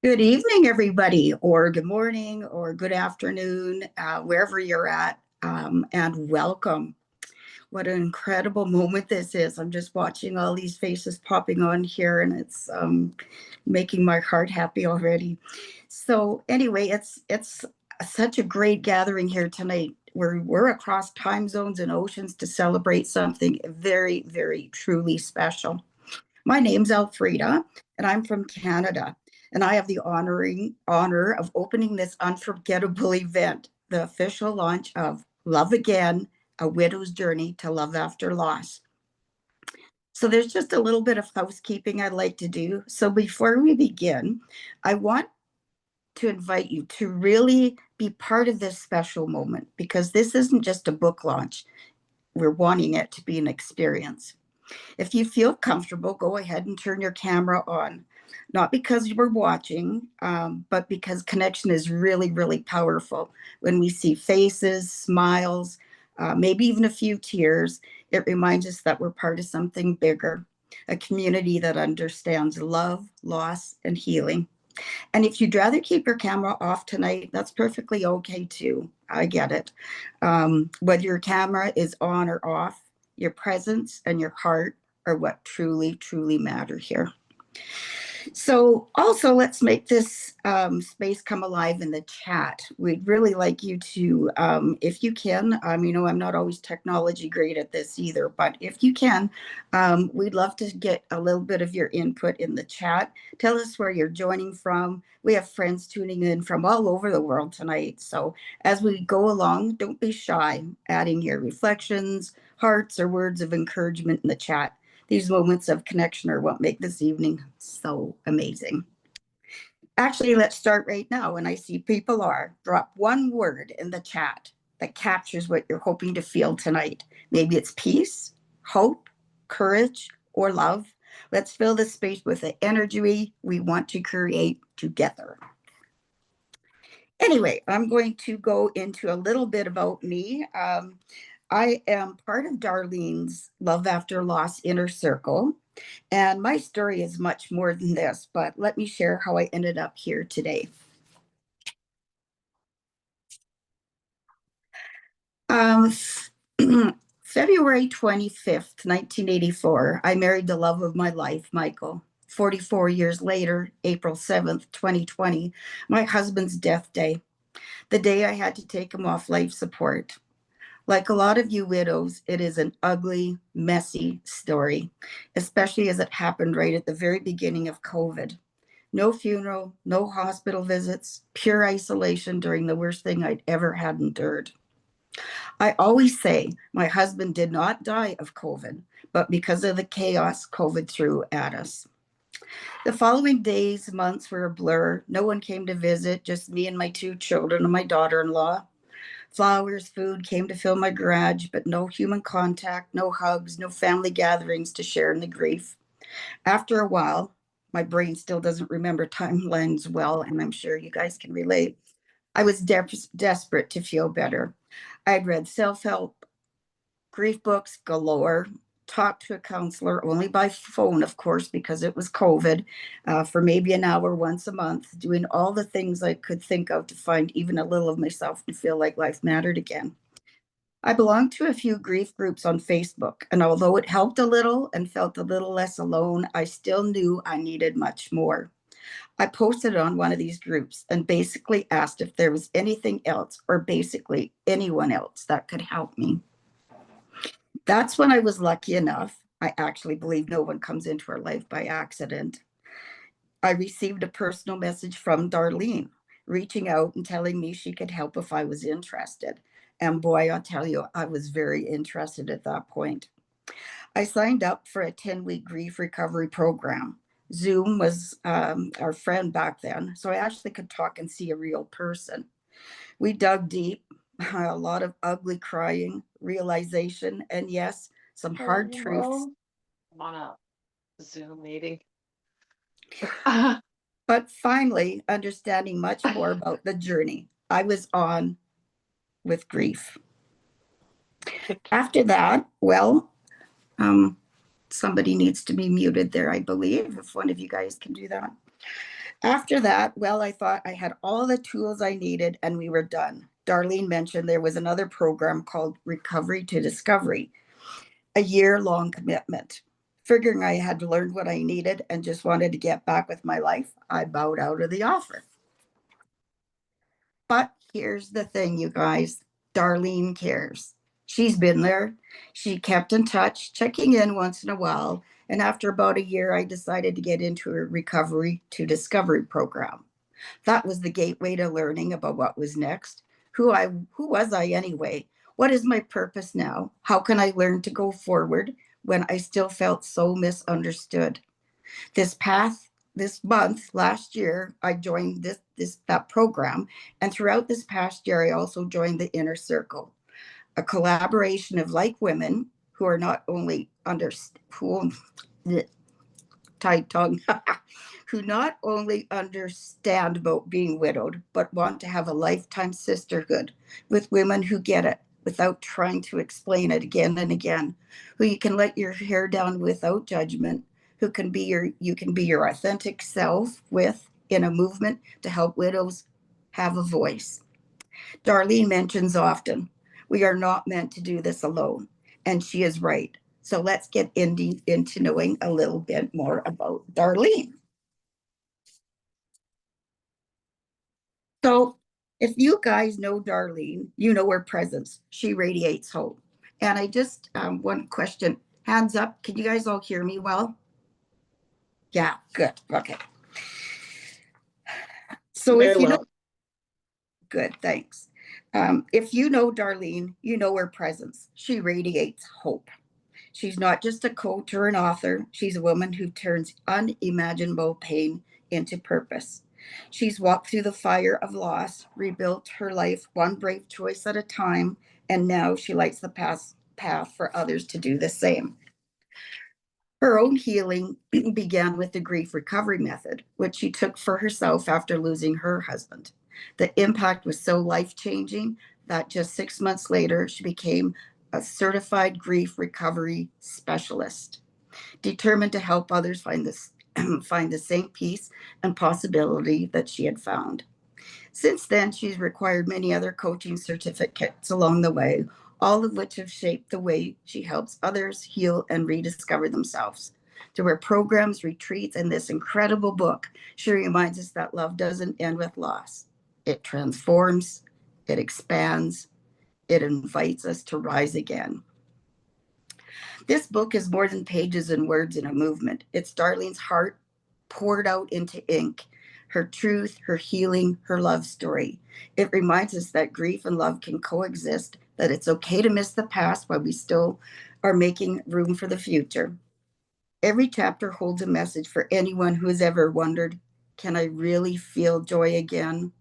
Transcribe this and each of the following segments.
Good evening, everybody, or good morning, or good afternoon, wherever you're at, and welcome. What an incredible moment this is. I'm just watching all these faces popping on here, and it's making my heart happy already. So, anyway, it's such a great gathering here tonight. We're across time zones and oceans to celebrate something very, very, truly special. My name's Elfrida, and I'm from Canada. And I have the honor of opening this unforgettable event, the official launch of Love Again, A Widow's Journey to Love After Loss. So there's just a little bit of housekeeping I'd like to do. So before we begin, I want to invite you to really be part of this special moment because this isn't just a book launch. We're wanting it to be an experience. If you feel comfortable, go ahead and turn your camera on. Not because you were watching, but because connection is really, really powerful. When we see faces, smiles, maybe even a few tears, it reminds us that we're part of something bigger, a community that understands love, loss, and healing. And if you'd rather keep your camera off tonight, that's perfectly okay too. I get it. Whether your camera is on or off, your presence and your heart are what truly, truly matter here. So also let's make this space come alive in the chat. We'd really like you to, if you can, I'm not always technology great at this either, but if you can, we'd love to get a little bit of your input in the chat. Tell us where you're joining from. We have friends tuning in from all over the world tonight. So as we go along, don't be shy, adding your reflections, hearts, or words of encouragement in the chat. These moments of connection are what make this evening so amazing. Actually, let's start right now. And I see people are. Drop one word in the chat that captures what you're hoping to feel tonight. Maybe it's peace, hope, courage, or love. Let's fill this space with the energy we want to create together. Anyway, I'm going to go into a little bit about me. I am part of Darlene's Love After Loss Inner Circle, and my story is much more than this, but let me share how I ended up here today. Um, February 25th, 1984, I married the love of my life, Michael. 44 years later, April 7th, 2020, my husband's death day, the day I had to take him off life support. Like a lot of you widows, it is an ugly, messy story, especially as it happened right at the very beginning of COVID. No funeral, no hospital visits, pure isolation during the worst thing I'd ever had endured. I always say my husband did not die of COVID, but because of the chaos COVID threw at us. The following days, months were a blur. No one came to visit, just me and my two children and my daughter in law. Flowers, food came to fill my garage, but no human contact, no hugs, no family gatherings to share in the grief. After a while, my brain still doesn't remember timelines well, and I'm sure you guys can relate. I was desperate to feel better. I had read self help, grief books galore, talked to a counselor only by phone, of course, because it was COVID, for maybe an hour once a month, doing all the things I could think of to find even a little of myself and feel like life mattered again. I belonged to a few grief groups on Facebook, and although it helped a little and felt a little less alone, I still knew I needed much more. I posted on one of these groups and basically asked if there was anything else or basically anyone else that could help me. That's when I was lucky enough. I actually believe no one comes into our life by accident. I received a personal message from Darlene reaching out and telling me she could help if I was interested. And boy, I'll tell you, I was very interested at that point. I signed up for a 10-week grief recovery program. Zoom was our friend back then, so I actually could talk and see a real person. We dug deep, a lot of ugly crying, realization, and yes, some hard truths. I'm on a Zoom meeting. But finally, understanding much more about the journey I was on with grief. After that, well, somebody needs to be muted there, I believe, if one of you guys can do that. After that, well, I thought I had all the tools I needed and we were done. Darlene mentioned there was another program called Recovery to Discovery, a year-long commitment. Figuring I had learned what I needed and just wanted to get back with my life, I bowed out of the offer. But here's the thing, you guys. Darlene cares. She's been there. She kept in touch, checking in once in a while. And after about a year, I decided to get into a Recovery to Discovery program. That was the gateway to learning about what was next. Who was I anyway? What is my purpose now? How can I learn to go forward when I still felt so misunderstood? This month last year I joined that program, and throughout this past year I also joined the Inner Circle, a collaboration of like women who are not only who tight tongue who not only understand about being widowed, but want to have a lifetime sisterhood with women who get it without trying to explain it again and again, who you can let your hair down without judgment, who can be you can be your authentic self with in a movement to help widows have a voice. Darlene mentions often, we are not meant to do this alone. And she is right. So let's get into knowing a little bit more about Darlene. So if you guys know Darlene, you know her presence. She radiates hope. And I just, one question, hands up. Can you guys all hear me well? Yeah, good. Okay. So Very if you know, well. good, thanks. If you know Darlene, you know her presence. She radiates hope. She's not just a coach or an author. She's a woman who turns unimaginable pain into purpose. She's walked through the fire of loss, rebuilt her life one brave choice at a time, and now she lights the path for others to do the same. Her own healing began with the grief recovery method, which she took for herself after losing her husband. The impact was so life changing that just 6 months later, she became a certified grief recovery specialist, determined to help others find the same peace and possibility that she had found. Since then, she's required many other coaching certificates along the way, all of which have shaped the way she helps others heal and rediscover themselves. Through her programs, retreats, and this incredible book, she reminds us that love doesn't end with loss. It transforms, it expands, it invites us to rise again. This book is more than pages and words in a movement. It's Darlene's heart poured out into ink, her truth, her healing, her love story. It reminds us that grief and love can coexist, that it's okay to miss the past while we still are making room for the future. Every chapter holds a message for anyone who has ever wondered, can I really feel joy again?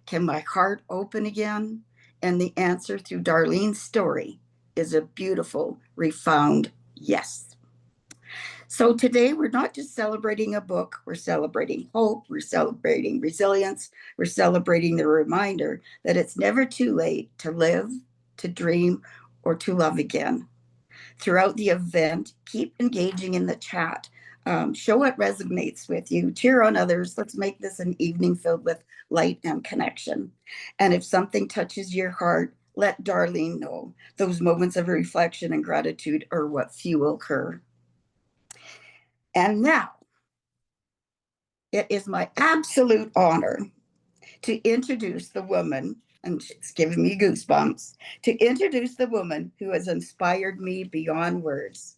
Can my heart open again? And the answer through Darlene's story is a beautiful, refound yes. So today we're not just celebrating a book, we're celebrating hope, we're celebrating resilience, we're celebrating the reminder that it's never too late to live, to dream, or to love again. Throughout the event, keep engaging in the chat. Show what resonates with you, cheer on others. Let's make this an evening filled with light and connection. And if something touches your heart, let Darlene know. Those moments of reflection and gratitude are what fuel her. And now, it is my absolute honor to introduce the woman, and it's giving me goosebumps, to introduce the woman who has inspired me beyond words.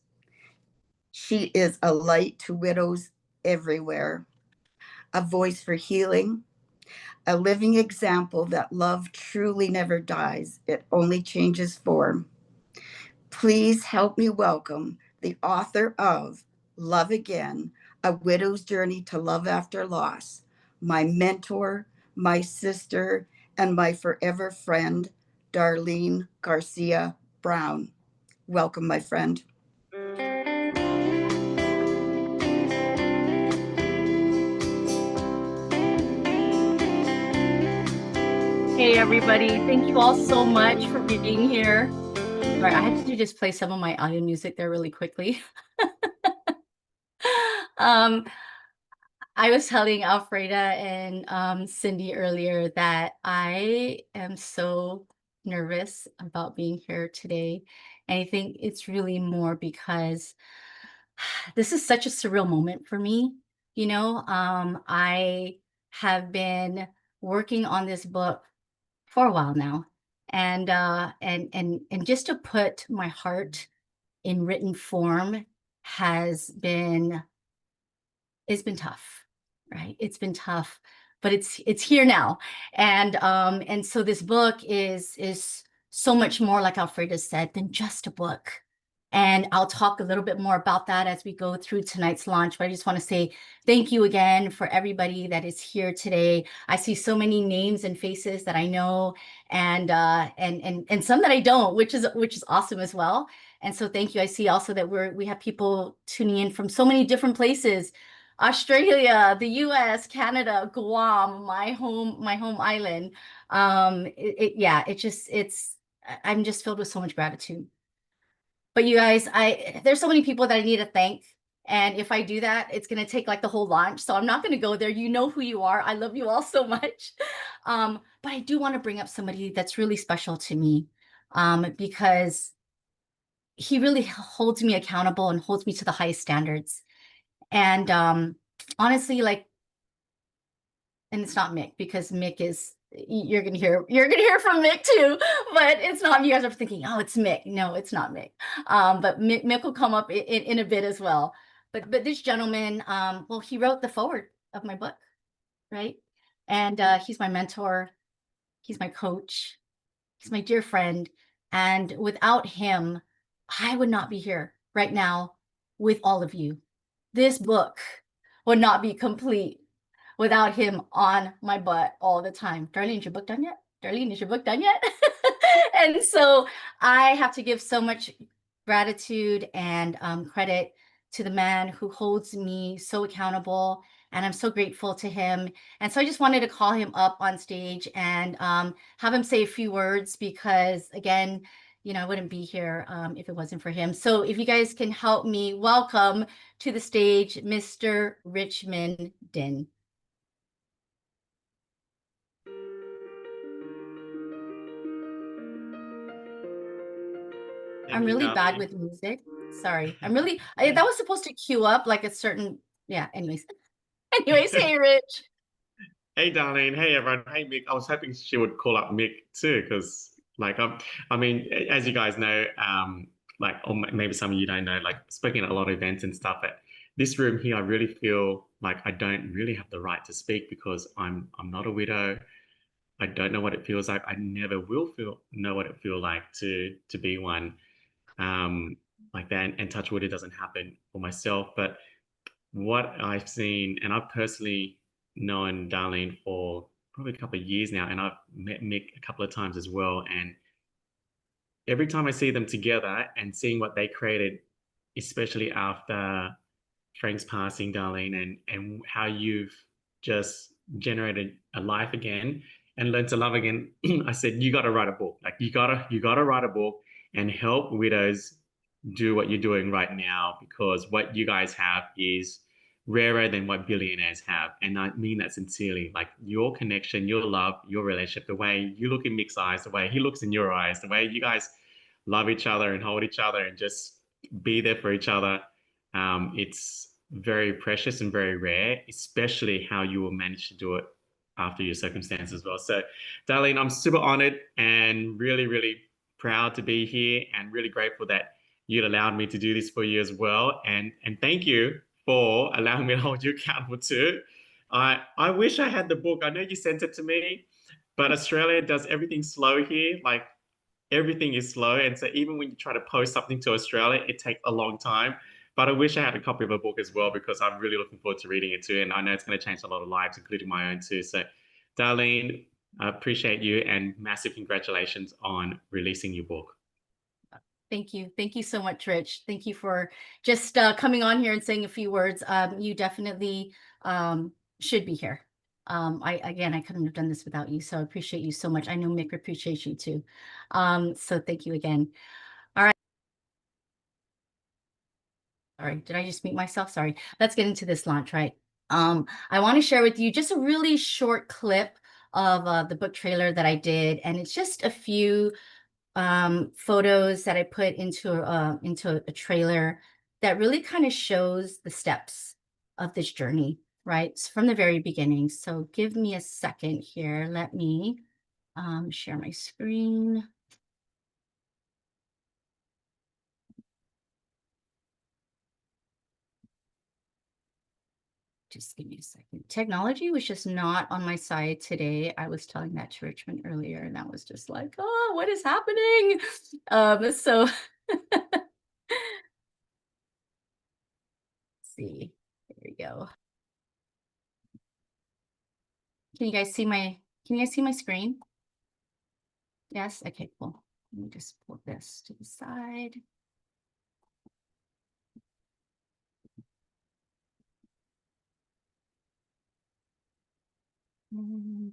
She is a light to widows everywhere, a voice for healing, a living example that love truly never dies, it only changes form. Please help me welcome the author of Love Again, A Widow's Journey to Love After Loss, my mentor, my sister, and my forever friend, Darlene Garcia-Brown. Welcome, my friend. Hey, everybody. Thank you all so much for being here. Sorry, I had to just play some of my audio music there really quickly. um, I was telling Alfreda and Cindy earlier that I am so nervous about being here today. And I think it's really more because this is such a surreal moment for me. I have been working on this book for a while now. And just to put my heart in written form has been it's been tough, right? It's been tough, but it's here now. And so this book is so much more, like Alfreda said, than just a book. And I'll talk a little bit more about that as we go through tonight's launch. But I just want to say thank you again for everybody that is here today. I see so many names and faces that I know, and some that I don't, which is awesome as well. And so thank you. I see also that we have people tuning in from so many different places. Australia, the US, Canada, Guam, my home island. I'm just filled with so much gratitude. But you guys, there's so many people that I need to thank. And if I do that, it's going to take like the whole launch. So I'm not going to go there. You know who you are. I love you all so much. But I do want to bring up somebody that's really special to me, because he really holds me accountable and holds me to the highest standards. And honestly, like, and it's not Mick, because Mick is, you're gonna hear from Mick too, but it's not. You guys are thinking, oh, it's Mick. No, it's not Mick. But Mick will come up in a bit as well. But this gentleman, well, he wrote the foreword of my book, right? And he's my mentor. He's my coach. He's my dear friend. And without him, I would not be here right now with all of you. This book would not be complete without him on my butt all the time. Darlene, is your book done yet? Darlene, is your book done yet? And so I have to give so much gratitude and credit to the man who holds me so accountable. And I'm so grateful to him. And so I just wanted to call him up on stage and have him say a few words, because again, I wouldn't be here if it wasn't for him. So if you guys can help me welcome to the stage, Mr. Richmond Din. I'm really bad with music. Sorry. That was supposed to queue up like a certain, yeah, anyways. Hey, Rich. Hey, Darlene. Hey, everyone. Hey, Mick. I was hoping she would call up Mick too, because, like, I mean, as you guys know, like, or maybe some of you don't know, like, speaking at a lot of events and stuff, at this room here, I really feel like I don't really have the right to speak because I'm not a widow. I don't know what it feels like. I never will know what it feels like to be one, like that. And touch wood, it doesn't happen for myself, but what I've seen, and I've personally known Darlene for probably a couple of years now, and I've met Mick a couple of times as well. And every time I see them together and seeing what they created, especially after Frank's passing, Darlene, and how you've just generated a life again and learned to love again, I said, you got to write a book. Like you gotta write a book and help widows do what you're doing right now, because what you guys have is rarer than what billionaires have. And I mean that sincerely. Like your connection, your love, your relationship, the way you look in Mick's eyes, the way he looks in your eyes, the way you guys love each other and hold each other and just be there for each other. It's very precious and very rare, especially how you will manage to do it after your circumstances as well. So, Darlene, I'm super honored and really, really proud to be here and really grateful that you'd allowed me to do this for you as well. And thank you for allowing me to hold you accountable too. I wish I had the book. I know you sent it to me, but Australia does everything slow here. Like everything is slow. And so even when you try to post something to Australia, it takes a long time. But I wish I had a copy of a book as well, because I'm really looking forward to reading it too. And I know it's going to change a lot of lives, including my own too. So, Darlene, I appreciate you and massive congratulations on releasing your book. Thank you. Thank you so much, Rich. Thank you for just coming on here and saying a few words. You definitely should be here. I couldn't have done this without you. So I appreciate you so much. I know Mick appreciates you too. So thank you again. All right. All right. Did I just mute myself? Sorry. Let's get into this launch, right? I want to share with you just a really short clip of the book trailer that I did, and it's just a few photos that I put into a trailer that really kind of shows the steps of this journey, right? It's from the very beginning. So give me a second here. Let me share my screen. Just give me a second. Technology was just not on my side today. I was telling that to Richmond earlier, and that was just like, oh, what is happening? So let's see. There we go. Can you guys see my screen? Yes? Okay, cool. Let me just pull this to the side. Mm.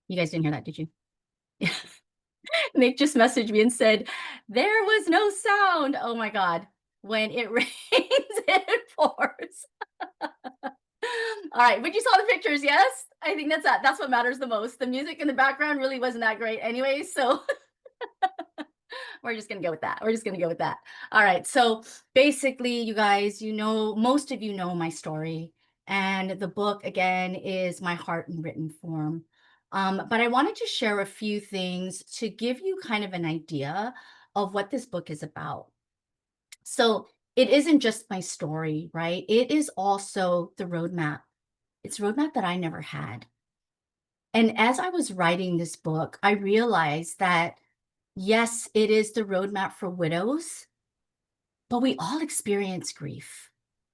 You guys didn't hear that, did you? Mick just messaged me and said, there was no sound. Oh my God. When it rains, it pours. All right, but you saw the pictures, yes? I think that's what matters the most. The music in the background really wasn't that great anyway, so we're just gonna go with that. We're just gonna go with that. All right, so basically, you guys, most of you know my story, and the book again is my heart in written form. But I wanted to share a few things to give you kind of an idea of what this book is about. So it isn't just my story, right? It is also the roadmap. It's a roadmap that I never had. And as I was writing this book, I realized that, yes, it is the roadmap for widows, but we all experience grief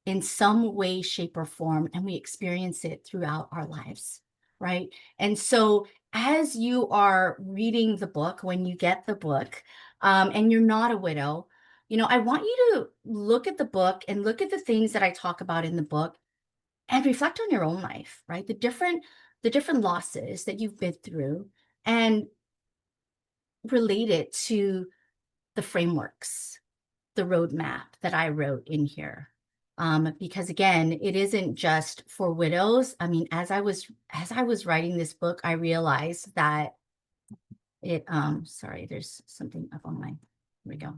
in some way, shape, or form, and we experience it throughout our lives, right? And so as you are reading the book, when you get the book, and you're not a widow, I want you to look at the book and look at the things that I talk about in the book and reflect on your own life, right? The different losses that you've been through and relate it to the frameworks, the roadmap that I wrote in here. Because again, it isn't just for widows. I mean, as I was writing this book, I realized that sorry, there's something up on my, here we go.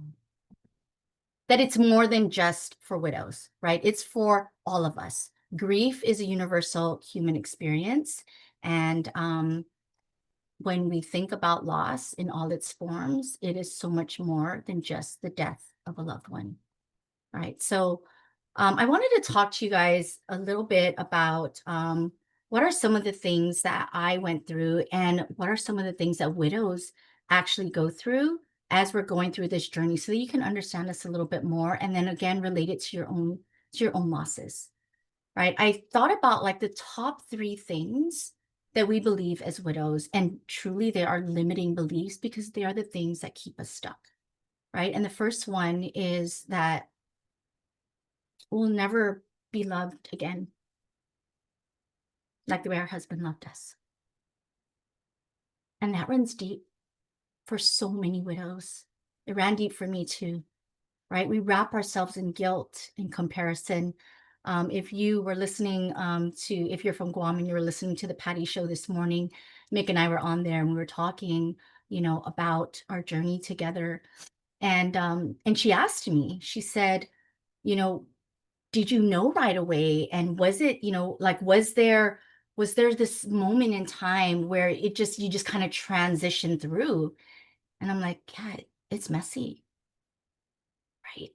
That it's more than just for widows, right? It's for all of us. Grief is a universal human experience. And when we think about loss in all its forms, it is so much more than just the death of a loved one, right? So I wanted to talk to you guys a little bit about what are some of the things that I went through and what are some of the things that widows actually go through as we're going through this journey so that you can understand us a little bit more and then again relate it to your own losses, right? I thought about like the top 3 things that we believe as widows, and truly they are limiting beliefs because they are the things that keep us stuck, right? And the first one is that we'll never be loved again like the way our husband loved us. And that runs deep for so many widows. It ran deep for me too, right? We wrap ourselves in guilt and comparison. If you were listening if you're from Guam and you were listening to the Patty show this morning, Mick and I were on there and we were talking, about our journey together. And she asked me, she said, did you know right away? And was it, like, was there this moment in time where you just kind of transitioned through? And I'm like, yeah, it's messy, right?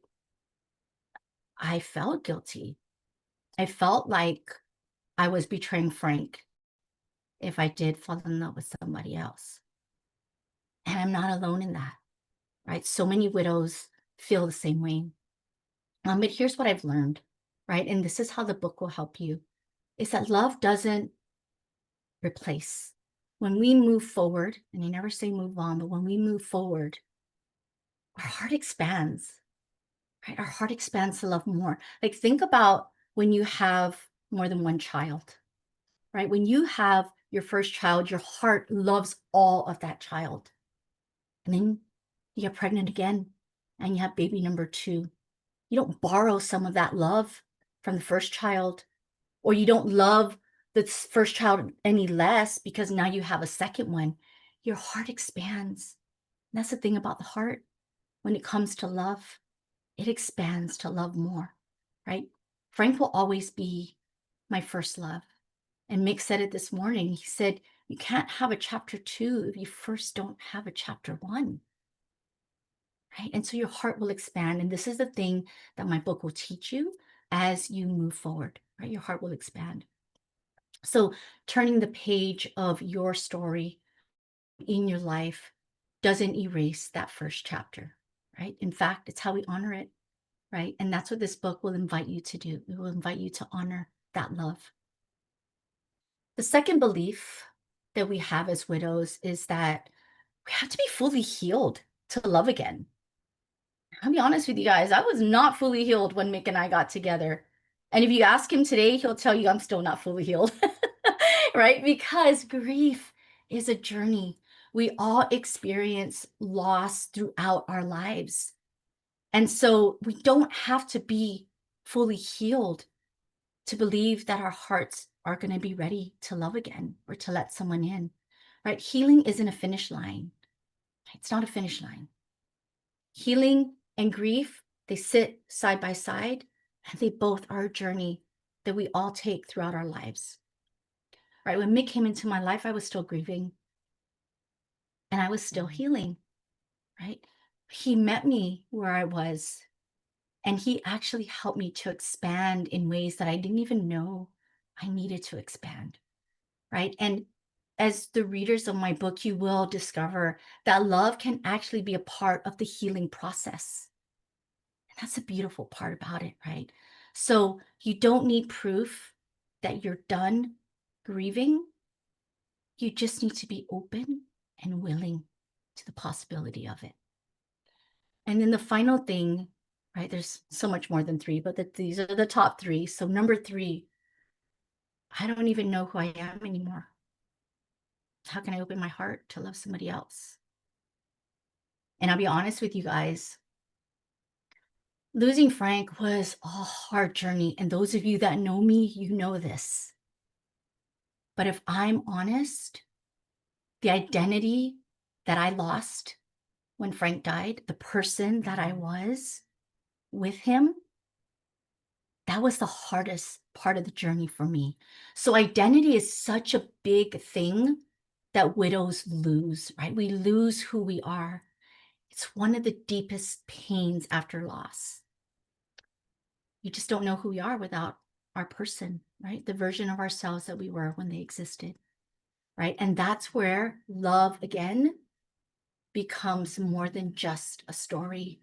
I felt guilty. I felt like I was betraying Frank if I did fall in love with somebody else. And I'm not alone in that, right? So many widows feel the same way. But here's what I've learned, right? And this is how the book will help you, is that love doesn't replace. When we move forward, and you never say move on, but when we move forward, our heart expands, right? Our heart expands to love more. Like, think about when you have more than one child, right? When you have your first child, your heart loves all of that child. And then you get pregnant again and you have baby number 2. You don't borrow some of that love from the first child, or you don't love the first child any less because now you have a second one. Your heart expands. And that's the thing about the heart. When it comes to love, it expands to love more, right? Frank will always be my first love. And Mick said it this morning. He said, you can't have a chapter 2 if you first don't have a chapter 1. Right? And so your heart will expand. And this is the thing that my book will teach you as you move forward, right? Your heart will expand. So turning the page of your story in your life doesn't erase that first chapter, right? In fact, it's how we honor it, right? And that's what this book will invite you to do. It will invite you to honor that love. The second belief that we have as widows is that we have to be fully healed to love again. I'll be honest with you guys, I was not fully healed when Mick and I got together. And if you ask him today, he'll tell you I'm still not fully healed, right? Because grief is a journey. We all experience loss throughout our lives. And so we don't have to be fully healed to believe that our hearts are going to be ready to love again or to let someone in, right? Healing isn't a finish line. It's not a finish line. Healing and grief, they sit side by side, and they both are a journey that we all take throughout our lives, right? When Mick came into my life, I was still grieving and I was still healing, right? He met me where I was, and he actually helped me to expand in ways that I didn't even know I needed to expand, right? And as the readers of my book, you will discover that love can actually be a part of the healing process. And that's a beautiful part about it, right? So you don't need proof that you're done grieving. You just need to be open and willing to the possibility of it. And then the final thing, right? There's so much more than 3, but these are the top 3. So number 3, I don't even know who I am anymore. How can I open my heart to love somebody else? And I'll be honest with you guys, losing Frank was a hard journey. And those of you that know me, you know this. But if I'm honest, the identity that I lost when Frank died, the person that I was with him, that was the hardest part of the journey for me. So identity is such a big thing that widows lose, right? We lose who we are. It's one of the deepest pains after loss. You just don't know who we are without our person, right? The version of ourselves that we were when they existed, right? And that's where love again becomes more than just a story,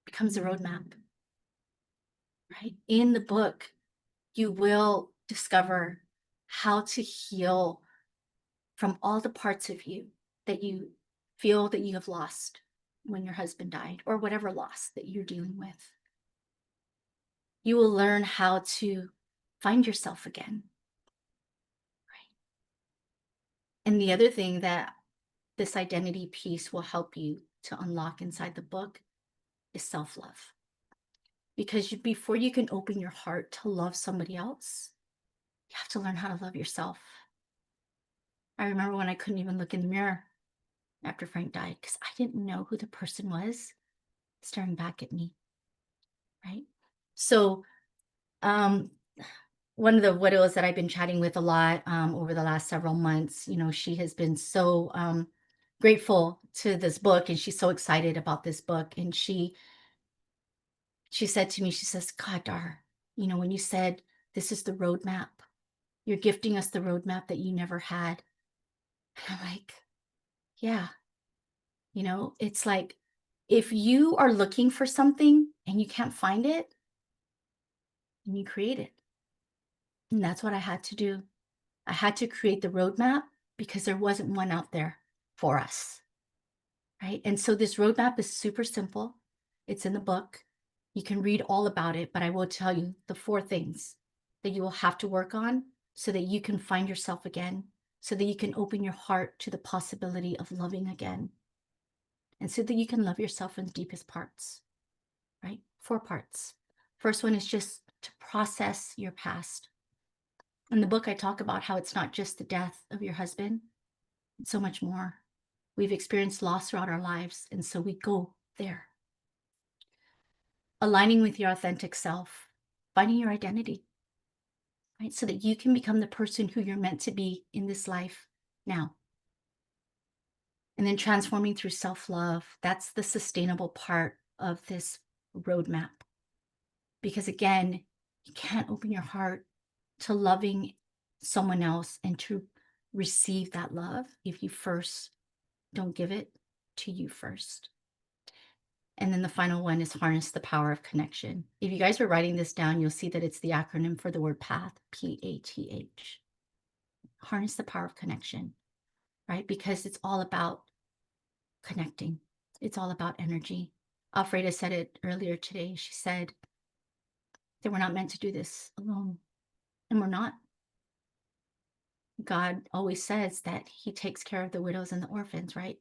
it becomes a roadmap, right? In the book, you will discover how to heal from all the parts of you that you feel that you have lost when your husband died, or whatever loss that you're dealing with. You will learn how to find yourself again. Right? And the other thing that this identity piece will help you to unlock inside the book is self-love. Because before you can open your heart to love somebody else, you have to learn how to love yourself. I remember when I couldn't even look in the mirror after Frank died because I didn't know who the person was staring back at me, right? So one of the widows that I've been chatting with a lot over the last several months, you know, she has been so grateful to this book, and she's so excited about this book. And she said to me, she says, God, Dar, you know, when you said this is the roadmap, you're gifting us the roadmap that you never had. And I'm like, yeah, you know, it's like if you are looking for something and you can't find it, then you create it. And that's what I had to do. I had to create the roadmap because there wasn't one out there for us, right? And so this roadmap is super simple. It's in the book. You can read all about it, but I will tell you the 4 things that you will have to work on so that you can find yourself again, so that you can open your heart to the possibility of loving again, and so that you can love yourself in the deepest parts, right? 4 parts. First one is just to process your past. In the book, I talk about how it's not just the death of your husband, it's so much more. We've experienced loss throughout our lives, and so we go there. Aligning with your authentic self, finding your identity, right? So that you can become the person who you're meant to be in this life now. And then transforming through self-love. That's the sustainable part of this roadmap. Because again, you can't open your heart to loving someone else and to receive that love if you first don't give it to you first. And then the final one is harness the power of connection. If you guys were writing this down, you'll see that it's the acronym for the word PATH, P-A-T-H. Harness the power of connection, right? Because it's all about connecting. It's all about energy. Alfreda said it earlier today. She said that we're not meant to do this alone, and we're not. God always says that he takes care of the widows and the orphans, right?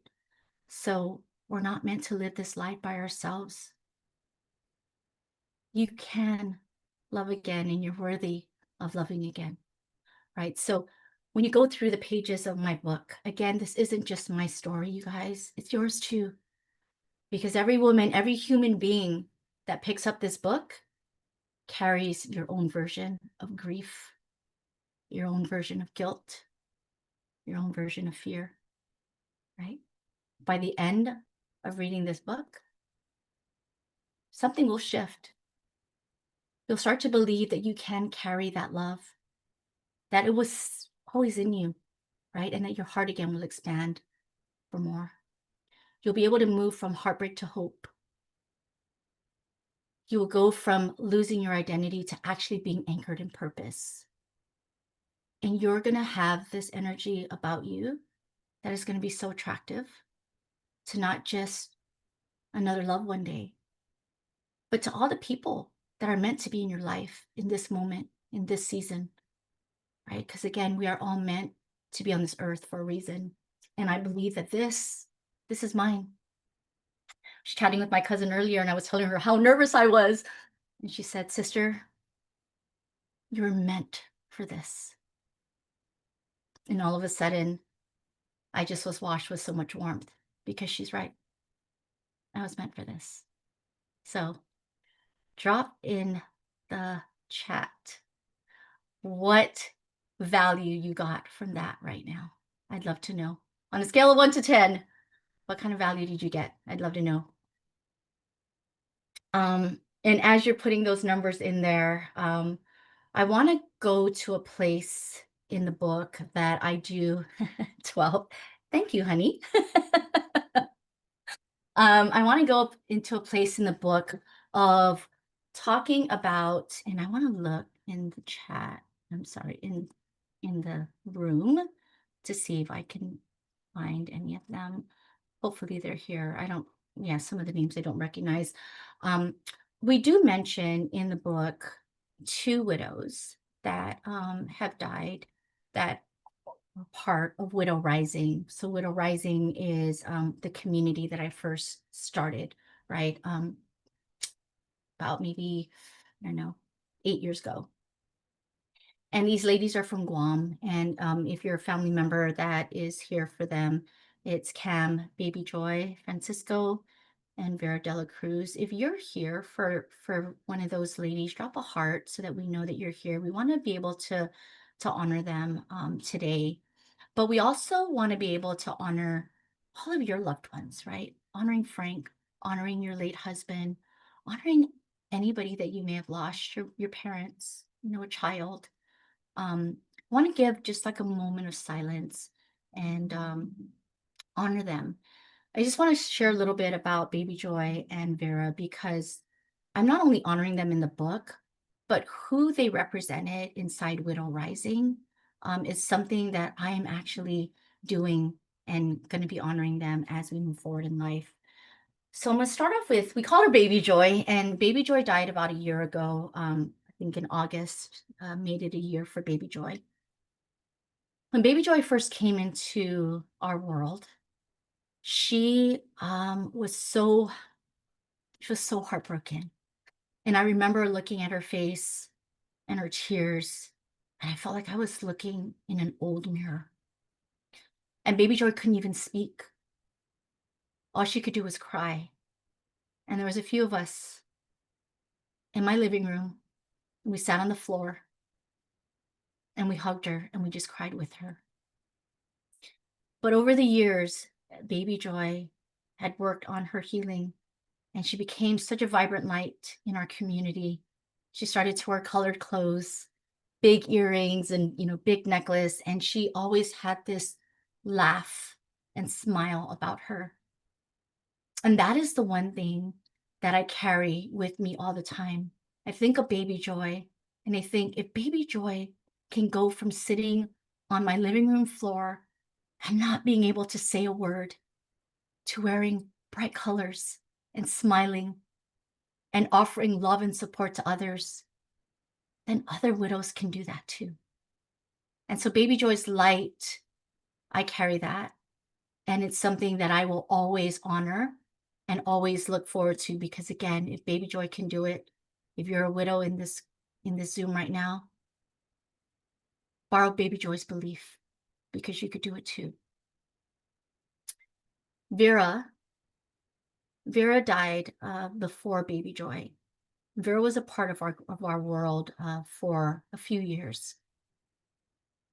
So we're not meant to live this life by ourselves. You can love again, and you're worthy of loving again, right? So when you go through the pages of my book, again, this isn't just my story, you guys, it's yours too. Because every woman, every human being that picks up this book carries your own version of grief, your own version of guilt, your own version of fear, right? By the end of reading this book, something will shift. You'll start to believe that you can carry that love, that it was always in you, right? And that your heart again will expand for more. You'll be able to move from heartbreak to hope. You will go from losing your identity to actually being anchored in purpose. And you're going to have this energy about you that is going to be so attractive to not just another loved one day, but to all the people that are meant to be in your life in this moment, in this season, right? Because again, we are all meant to be on this earth for a reason. And I believe that this is mine. I was chatting with my cousin earlier, and I was telling her how nervous I was. And she said, sister, you're meant for this. And all of a sudden, I just was washed with so much warmth because she's right. I was meant for this. So drop in the chat what value you got from that right now. I'd love to know. On a scale of 1 to 10, what kind of value did you get? I'd love to know. And as you're putting those numbers in there, I want to go to a place in the book that I do 12. Thank you, honey. I want to go into a place in the book of talking about, and I want to look in the chat. I'm sorry, in the room to see if I can find any of them. Hopefully they're here. Yeah, some of the names I don't recognize. We do mention in the book 2 widows that have died that or part of Widow Rising. So Widow Rising is the community that I first started, right? About maybe, I don't know, 8 years ago. And these ladies are from Guam. And if you're a family member that is here for them, it's Cam, Baby Joy, Francisco, and Vera Dela Cruz. If you're here for one of those ladies, drop a heart so that we know that you're here. We want to be able to honor them today. But we also want to be able to honor all of your loved ones, right? Honoring Frank, honoring your late husband, honoring anybody that you may have lost, your parents, a child. Want to give just like a moment of silence and honor them. I just want to share a little bit about Baby Joy and Vera because I'm not only honoring them in the book, but who they represented inside Widow Rising is something that I am actually doing and going to be honoring them as we move forward in life. So I'm going to start off with, we call her Baby Joy, and Baby Joy died about a year ago. I think in August, made it a year for Baby Joy. When Baby Joy first came into our world, she was so heartbroken. And I remember looking at her face and her tears, and I felt like I was looking in an old mirror. And Baby Joy couldn't even speak. All she could do was cry. And there was a few of us in my living room, and we sat on the floor, and we hugged her, and we just cried with her. But over the years, Baby Joy had worked on her healing, and she became such a vibrant light in our community. She started to wear colored clothes, big earrings, and big necklace, and she always had this laugh and smile about her. And that is the one thing that I carry with me all the time. I think of Baby Joy, and I think if Baby Joy can go from sitting on my living room floor and not being able to say a word to wearing bright colors and smiling and offering love and support to others, then other widows can do that too. And so Baby Joy's light, I carry that. And it's something that I will always honor and always look forward to, because again, if Baby Joy can do it, if you're a widow in this Zoom right now, borrow Baby Joy's belief, because you could do it too. Vera died before Baby Joy. Vera was a part of our world for a few years.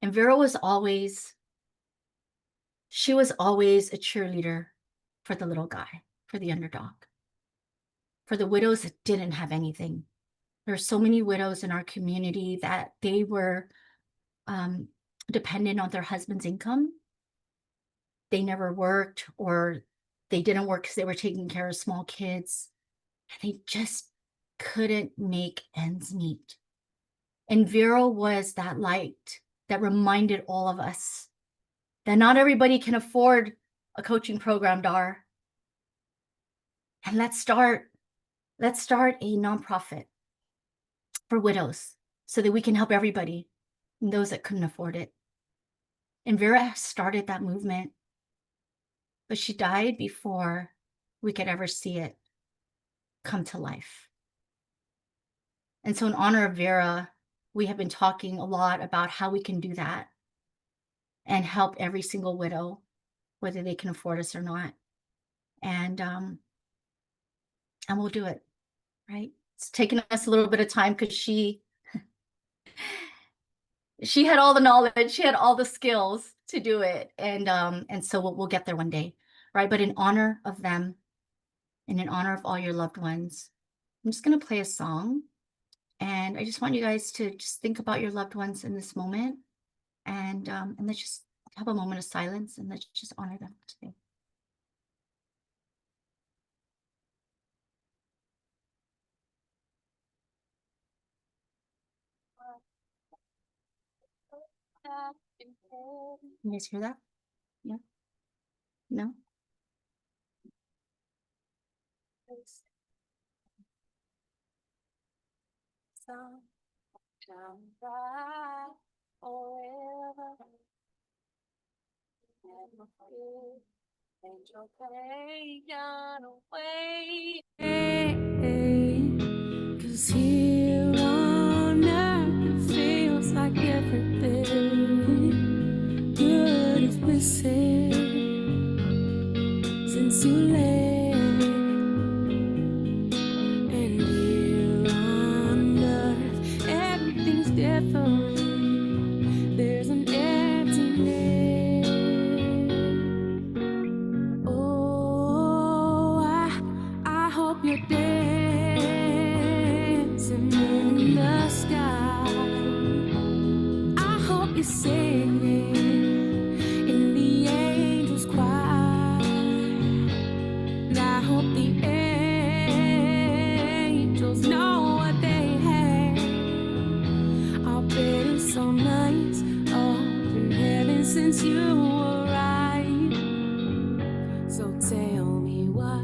And Vera was always a cheerleader for the little guy, for the underdog, for the widows that didn't have anything. There are so many widows in our community that they were dependent on their husband's income. They never worked, or they didn't work because they were taking care of small kids. And they just couldn't make ends meet. And Vera was that light that reminded all of us that not everybody can afford a coaching program, Dar. And let's start a nonprofit for widows so that we can help everybody, and those that couldn't afford it. And Vera started that movement, but she died before we could ever see it come to life. And so in honor of Vera, we have been talking a lot about how we can do that and help every single widow, whether they can afford us or not. And we'll do it, right? It's taken us a little bit of time because she had all the knowledge, she had all the skills to do it. And so we'll get there one day, right? But in honor of them and in honor of all your loved ones, I'm just going to play a song. And I just want you guys to just think about your loved ones in this moment. And let's just have a moment of silence, and let's just honor them today. You guys hear that? Yeah? No? Angel play got away. 'Cause here on earth it feels like everything good is missing since you left. And here on earth everything's different. There's an emptiness. Oh, I hope you're dancing in the sky. I hope you're singing in the angels' choir. And I hope the angels know what they have. I'll bet it's so nice up in heaven since you arrived. So tell me, what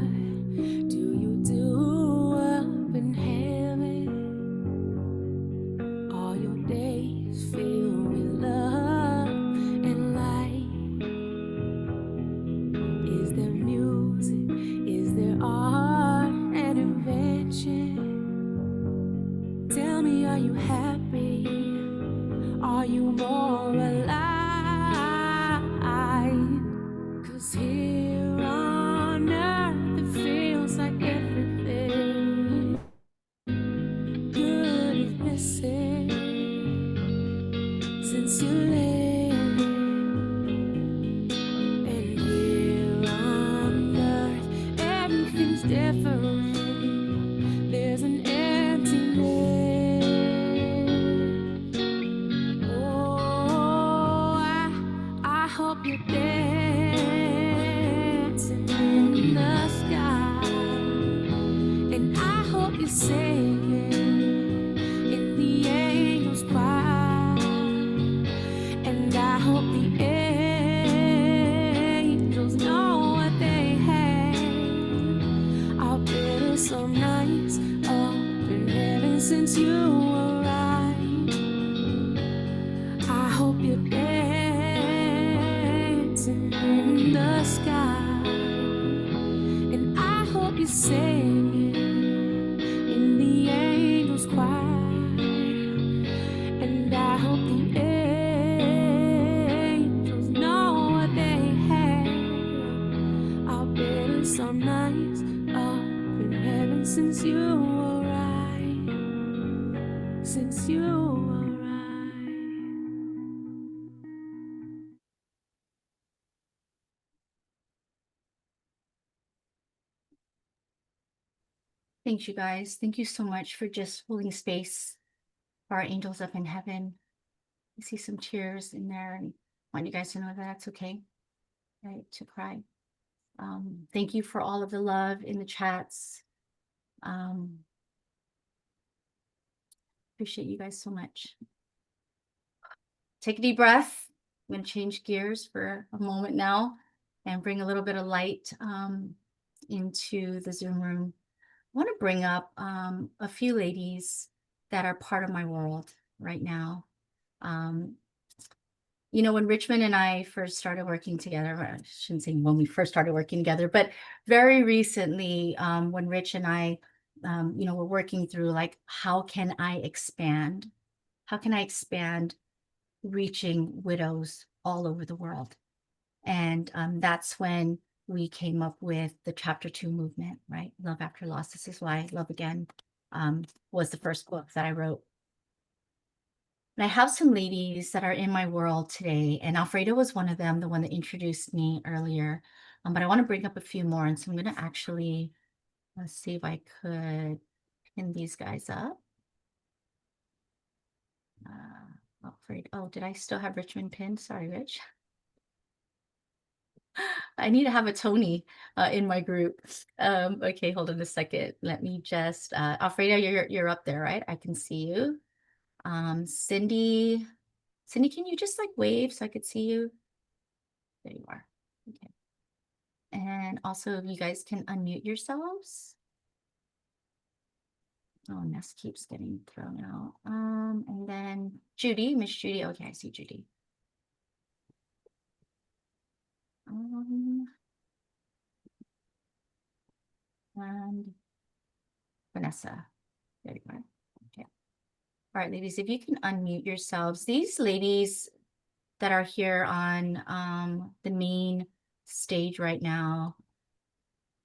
do you do up in heaven? All your days filled with love and light. Is there music? Is there art and invention? Tell me, are you happy? Are you more alive? 'Cause here on earth it feels like everything good is missing since you left. And here on earth everything's different. There's an emptiness. Oh, I hope you're dancing in the sky. And I hope you're singing in the angels' choir. And I hope the angels know what they have. I'll bet it's so nice up in heaven since you arrived. I hope you're dancing in the sky. And I hope you're singing in the angels' choir. And I hope the angels know what they have. I'll bet it's so nice up in heaven since you arrived. Since you arrived. Thanks, you guys. Thank you so much for just holding space for our angels up in heaven. I see some tears in there, and I want you guys to know that that's okay, right? To cry. Thank you for all of the love in the chats. Appreciate you guys so much. Take a deep breath. I'm going to change gears for a moment now and bring a little bit of light into the Zoom room. I want to bring up a few ladies that are part of my world right now. You know, when Richmond and I first started working together, I shouldn't say when we first started working together, but very recently, when Rich and I, you know, were working through like, how can I expand? How can I expand reaching widows all over the world? And that's when we came up with the Chapter 2 movement, right? Love After Loss. This is why Love Again was the first book that I wrote. And I have some ladies that are in my world today, and Alfredo was one of them, the one that introduced me earlier. But I want to bring up a few more, and so I'm going to actually, let's see if I could pin these guys up. Alfredo, oh, did I still have Richmond pinned? Sorry, Rich. I need to have a Tony in my group. Okay, hold on a second. Let me just, Alfredo, you're up there, right? I can see you. Cindy, can you just like wave so I could see you? There you are. Okay. And also, if you guys can unmute yourselves. Oh, Ness keeps getting thrown out. And then Judy, Miss Judy. Okay, I see Judy. And Vanessa. There you are. Okay. All right, ladies, if you can unmute yourselves. These ladies that are here on the main stage right now,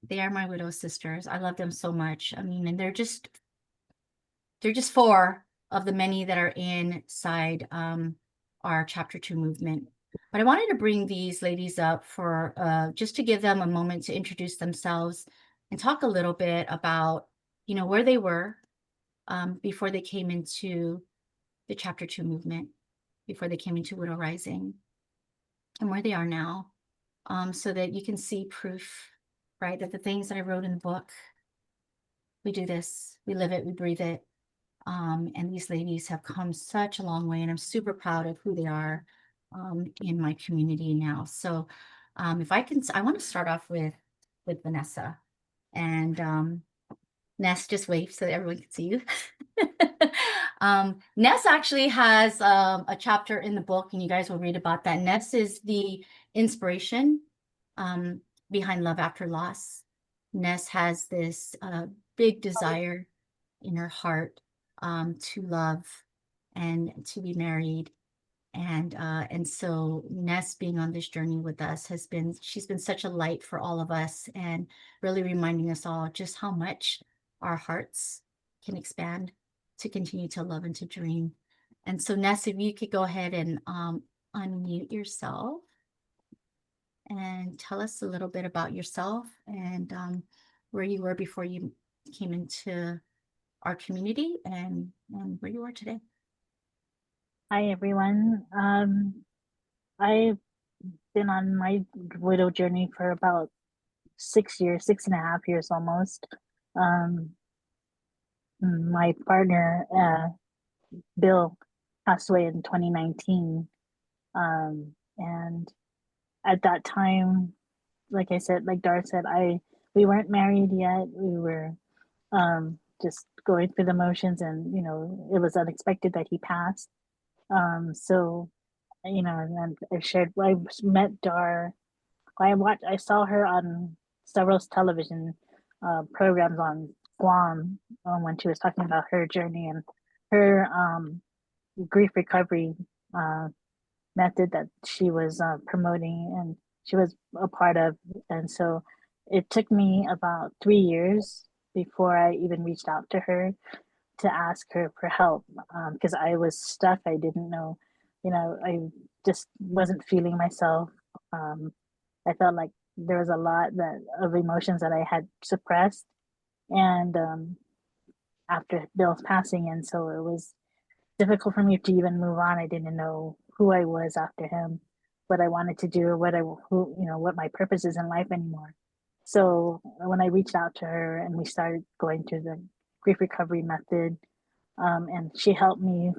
they are my widow sisters. I love them so much. I mean, and they're just four of the many that are inside our chapter 2 movement. But I wanted to bring these ladies up for just to give them a moment to introduce themselves and talk a little bit about, you know, where they were before they came into the chapter 2 movement, before they came into Widow Rising, and where they are now, so that you can see proof, right, that the things that I wrote in the book, we do this, we live it, we breathe it. And these ladies have come such a long way, and I'm super proud of who they are in my community now. So if I can, I want to start off with Vanessa, and Ness, just wave so that everyone can see you. Ness actually has a chapter in the book, and you guys will read about that. Ness is the inspiration behind Love After Loss. Ness has this big desire in her heart to love and to be married. And so Ness being on this journey with us she's been such a light for all of us, and really reminding us all just how much our hearts can expand to continue to love and to dream. And so Ness, if you could go ahead and unmute yourself and tell us a little bit about yourself and where you were before you came into our community, and where you are today. Hi, everyone. I've been on my widow journey for about 6 years, 6.5 years almost. My partner, Bill, passed away in 2019. And at that time, like I said, like Dar said, we weren't married yet. We were just going through the motions, and it was unexpected that he passed. So and I met Dar. I saw her on several television programs on Guam when she was talking about her journey and her grief recovery method that she was promoting and she was a part of. And so it took me about 3 years before I even reached out to her to ask her for help, because I was stuck. I didn't know, I just wasn't feeling myself. I felt like there was a lot of emotions that I had suppressed, and after Bill's passing, and so it was difficult for me to even move on. I didn't know who I was after him, what I wanted to do, or what my purpose is in life anymore. So when I reached out to her and we started going through the grief recovery method, and she helped me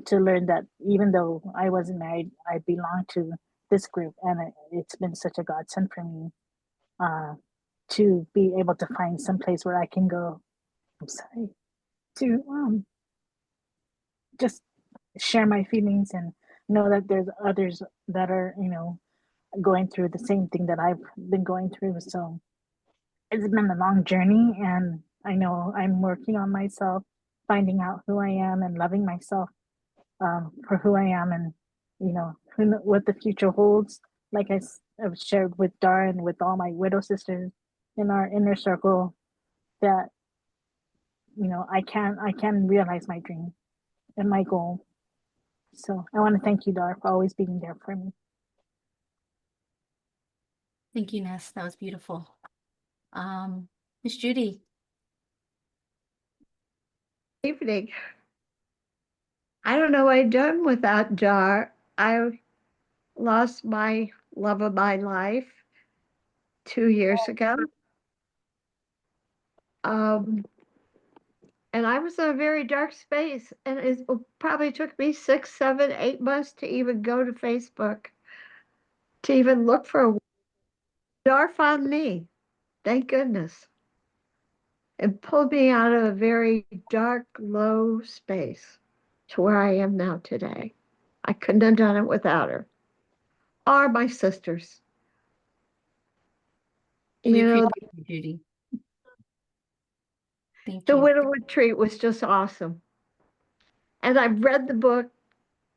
to learn that even though I wasn't married, I belonged to this group, and it's been such a godsend for me to be able to find some place where I can go. I'm sorry, to just share my feelings and know that there's others that are going through the same thing that I've been going through. So it's been a long journey, and I know I'm working on myself, finding out who I am and loving myself for who I am, and what the future holds. Like I've shared with Dar and with all my widow sisters in our inner circle, that I can realize my dream and my goal. So I want to thank you, Dar, for always being there for me. Thank you, Ness. That was beautiful. Miss Judy. Evening. I don't know what I'd done without Dar. I lost my love of my life 2 years ago. And I was in a very dark space, and it probably took me 6, 7, 8 months to even go to Facebook, to even look for a. Dar found me, thank goodness, and pulled me out of a very dark, low space to where I am now today. I couldn't have done it without her. are my sisters. We You know, appreciate you, Judy. Thank the you. Widow Retreat was just awesome. And I've read the book,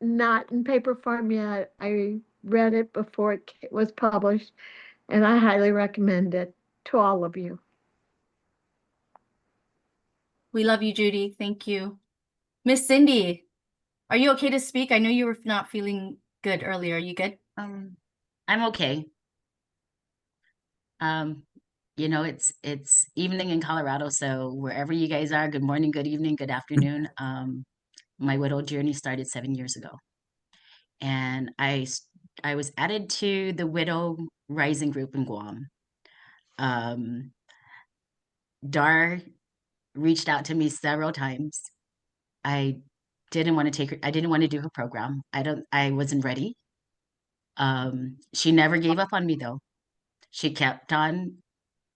not in paper form yet. I read it before it was published, and I highly recommend it to all of you. We love you, Judy. Thank you. Miss Cindy, are you okay to speak? I know you were not feeling good earlier. Are you good? I'm okay. It's evening in Colorado, so wherever you guys are, good morning, good evening, good afternoon. My widow journey started 7 years ago, and I was added to the Widow Rising group in Guam. Dar reached out to me several times. I didn't want to take her. I didn't want to do her program. I wasn't ready. She never gave up on me though. She kept on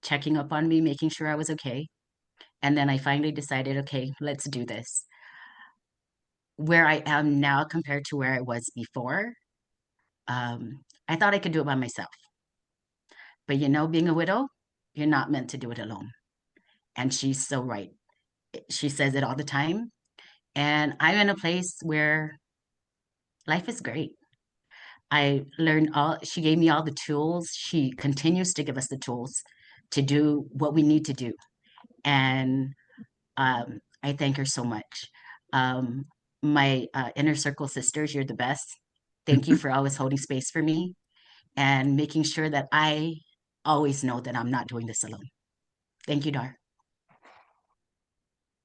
checking up on me, making sure I was okay. And then I finally decided, okay, let's do this. Where I am now compared to where I was before, I thought I could do it by myself. But being a widow, you're not meant to do it alone. And she's so right. She says it all the time. And I'm in a place where life is great. She gave me all the tools. She continues to give us the tools to do what we need to do. And I thank her so much. My inner circle sisters, you're the best. Thank you for always holding space for me and making sure that I always know that I'm not doing this alone. Thank you, Dar.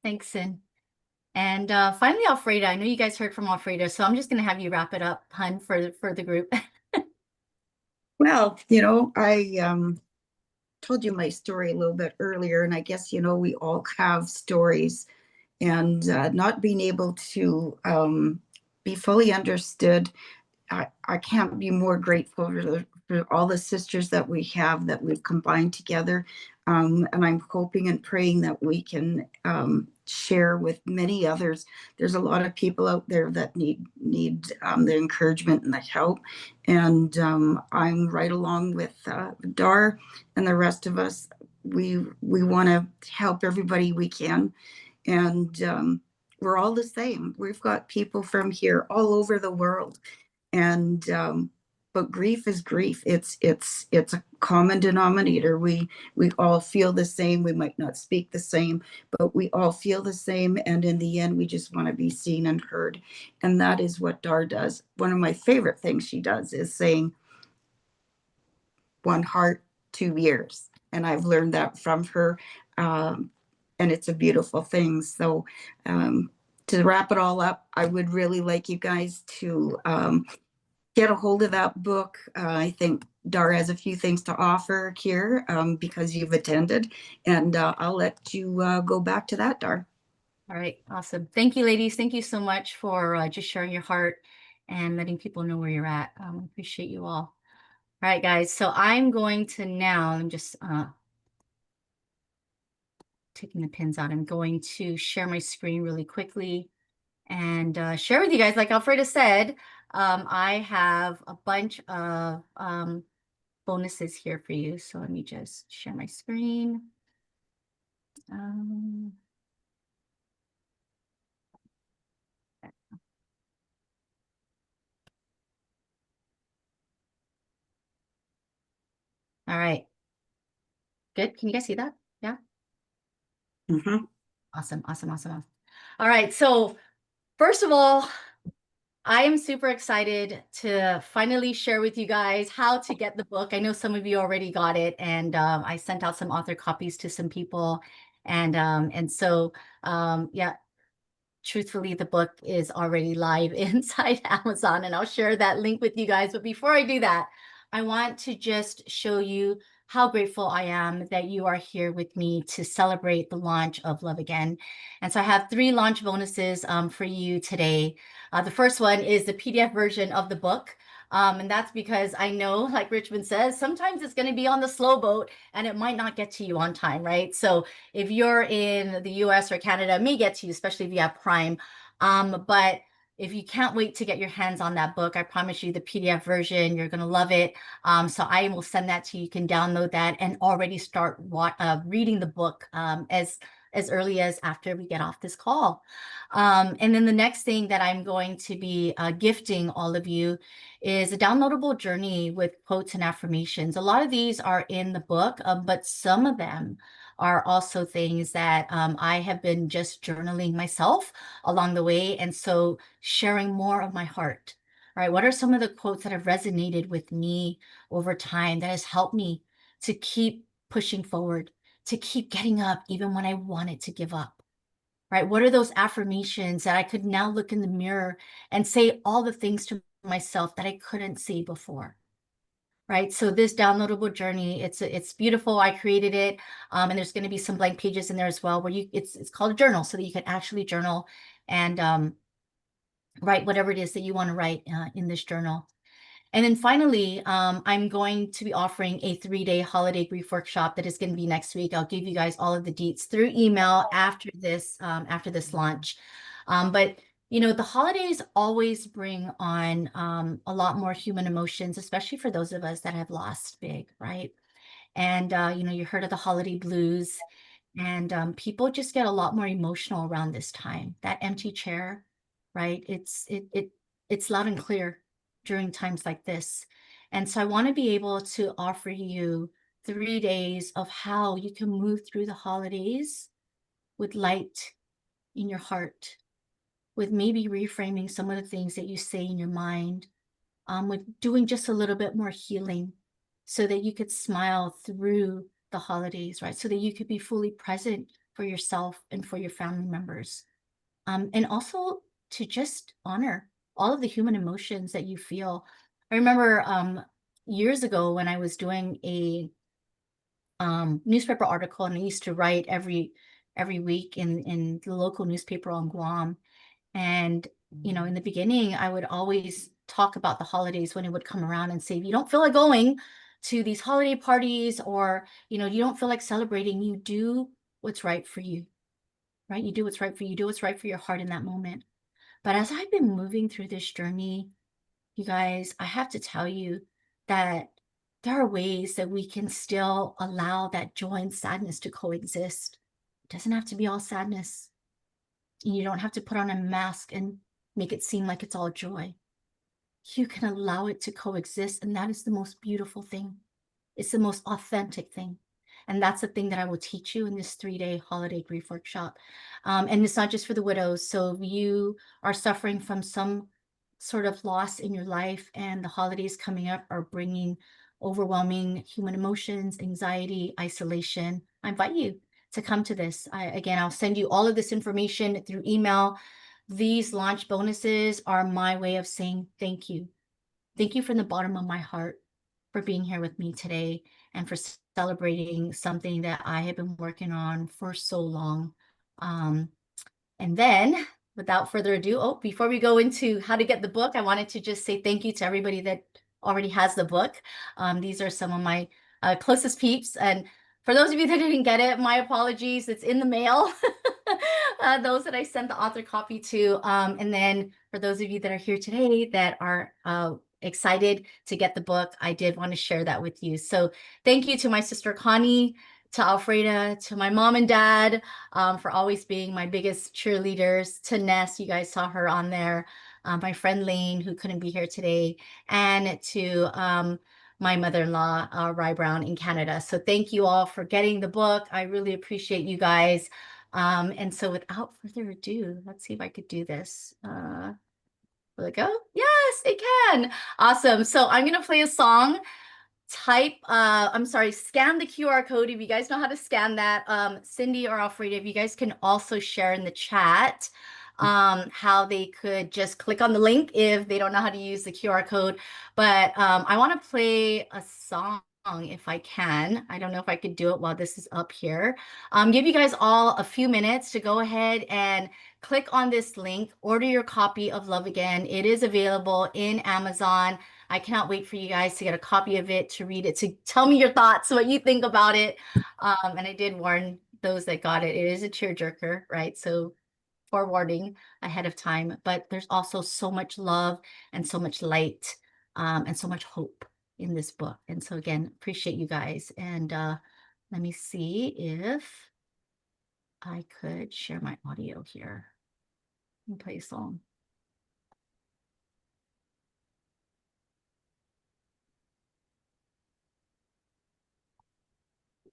Thanks, Sin. And finally, Alfreda, I know you guys heard from Alfreda, so I'm just going to have you wrap it up, hun, for the group. Well, I told you my story a little bit earlier, and I guess, we all have stories, and not being able to be fully understood. I can't be more grateful for all the sisters that we have, that we've combined together. And I'm hoping and praying that we can share with many others. There's a lot of people out there that need the encouragement and the help. And I'm right along with Dar and the rest of us. We want to help everybody we can. And we're all the same. We've got people from here all over the world. And but grief is grief. It's a common denominator. We all feel the same. We might not speak the same, but we all feel the same. And in the end, we just want to be seen and heard. And that is what Dar does. One of my favorite things she does is saying, one heart, 2 ears. And I've learned that from her. And it's a beautiful thing. So to wrap it all up, I would really like you guys to get a hold of that book. I think Dar has a few things to offer here because you've attended, and I'll let you go back to that, Dar. All right, awesome. Thank you, ladies. Thank you so much for just sharing your heart and letting people know where you're at. Appreciate you all. All right, guys. So I'm going to now, I'm just taking the pins out. I'm going to share my screen really quickly and share with you guys, like Alfreda said, I have a bunch of bonuses here for you. So let me just share my screen. All right. Good. Can you guys see that? Yeah. Mm-hmm. Awesome. Awesome. Awesome. All right. So first of all, I am super excited to finally share with you guys how to get the book. I know some of you already got it, and I sent out some author copies to some people. And so, yeah, truthfully, the book is already live inside Amazon, and I'll share that link with you guys. But before I do that, I want to just show you how grateful I am that you are here with me to celebrate the launch of Love Again. And so I have 3 launch bonuses for you today. The first one is the PDF version of the book. And that's because I know, like Richmond says, sometimes it's going to be on the slow boat and it might not get to you on time, right? So if you're in the US or Canada, it may get to you, especially if you have Prime. But if you can't wait to get your hands on that book, I promise you the PDF version, you're going to love it. So I will send that to you. You can download that and already start reading the book as early as after we get off this call. And then the next thing that I'm going to be gifting all of you is a downloadable journey with quotes and affirmations. A lot of these are in the book, but some of them are also things that I have been just journaling myself along the way. And so sharing more of my heart, right? What are some of the quotes that have resonated with me over time that has helped me to keep pushing forward, to keep getting up even when I wanted to give up, right? What are those affirmations that I could now look in the mirror and say all the things to myself that I couldn't say before? Right. So this downloadable journey, it's beautiful. I created it. And there's going to be some blank pages in there as well where it's called a journal so that you can actually journal and write whatever it is that you want to write in this journal. And then finally, I'm going to be offering a 3-day holiday grief workshop that is going to be next week. I'll give you guys all of the deets through email after this launch. But you know, the holidays always bring on a lot more human emotions, especially for those of us that have lost big, right? And you know, you heard of the holiday blues, and people just get a lot more emotional around this time. That empty chair, right? It's loud and clear during times like this. And so I want to be able to offer you 3 days of how you can move through the holidays with light in your heart, with maybe reframing some of the things that you say in your mind, with doing just a little bit more healing so that you could smile through the holidays, right? So that you could be fully present for yourself and for your family members. And also to just honor all of the human emotions that you feel. I remember years ago when I was doing a newspaper article, and I used to write every week in the local newspaper on Guam. And, you know, in the beginning, I would always talk about the holidays when it would come around and say, if you don't feel like going to these holiday parties, or, you know, you don't feel like celebrating, you do what's right for you, right? You do what's right for you, do what's right for your heart in that moment. But as I've been moving through this journey, you guys, I have to tell you that there are ways that we can still allow that joy and sadness to coexist. It doesn't have to be all sadness. You don't have to put on a mask and make it seem like it's all joy. You can allow it to coexist, and that is the most beautiful thing. It's the most authentic thing. And that's the thing that I will teach you in this 3-day holiday grief workshop. And it's not just for the widows. So if you are suffering from some sort of loss in your life and the holidays coming up are bringing overwhelming human emotions, anxiety, isolation, I invite you to come to this. Again, I'll send you all of this information through email. These launch bonuses are my way of saying thank you. Thank you from the bottom of my heart for being here with me today and for celebrating something that I have been working on for so long. And then, without further ado, before we go into how to get the book, I wanted to just say thank you to everybody that already has the book. These are some of my closest peeps. And for those of you that didn't get it, my apologies. It's in the mail. Those that I sent the author copy to. And then for those of you that are here today that are excited to get the book, I did want to share that with you. So thank you to my sister Connie, to Alfreda, to my mom and dad for always being my biggest cheerleaders, to Ness, you guys saw her on there, my friend Lane, who couldn't be here today, and to my mother-in-law, Rye Brown in Canada. So thank you all for getting the book. I really appreciate you guys. And so without further ado, let's see if I could do this. Will it go? Yes, it can. Awesome. So I'm going to play a song. Scan the QR code if you guys know how to scan that. Cindy or Alfreda, if you guys can also share in the chat how they could just click on the link if they don't know how to use the QR code. But I want to play a song if I can. I don't know if I could do it while this is up here. Give you guys all a few minutes to go ahead and click on this link, order your copy of Love Again. It is available in Amazon. I cannot wait for you guys to get a copy of it, to read it, to tell me your thoughts, what you think about it. And I did warn those that got it. It is a tearjerker, right? So forewarning ahead of time, but there's also so much love and so much light and so much hope in this book. And so again, appreciate you guys. And let me see if I could share my audio here and play a song.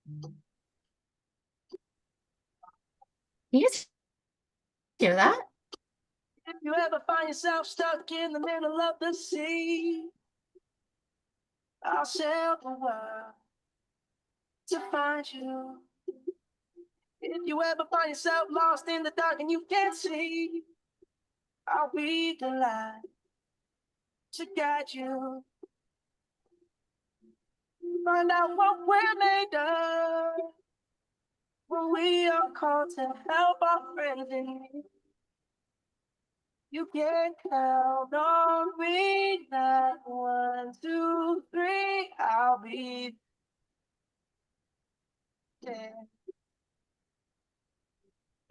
Can you guys hear that? If you ever find yourself stuck in the middle of the sea, I'll sail the world to find you. If you ever find yourself lost in the dark and you can't see, I'll be the light to guide you. Find out what we're made of, when we are called to help our friends in need. You can count on me, not 1, 2, 3, I'll be there.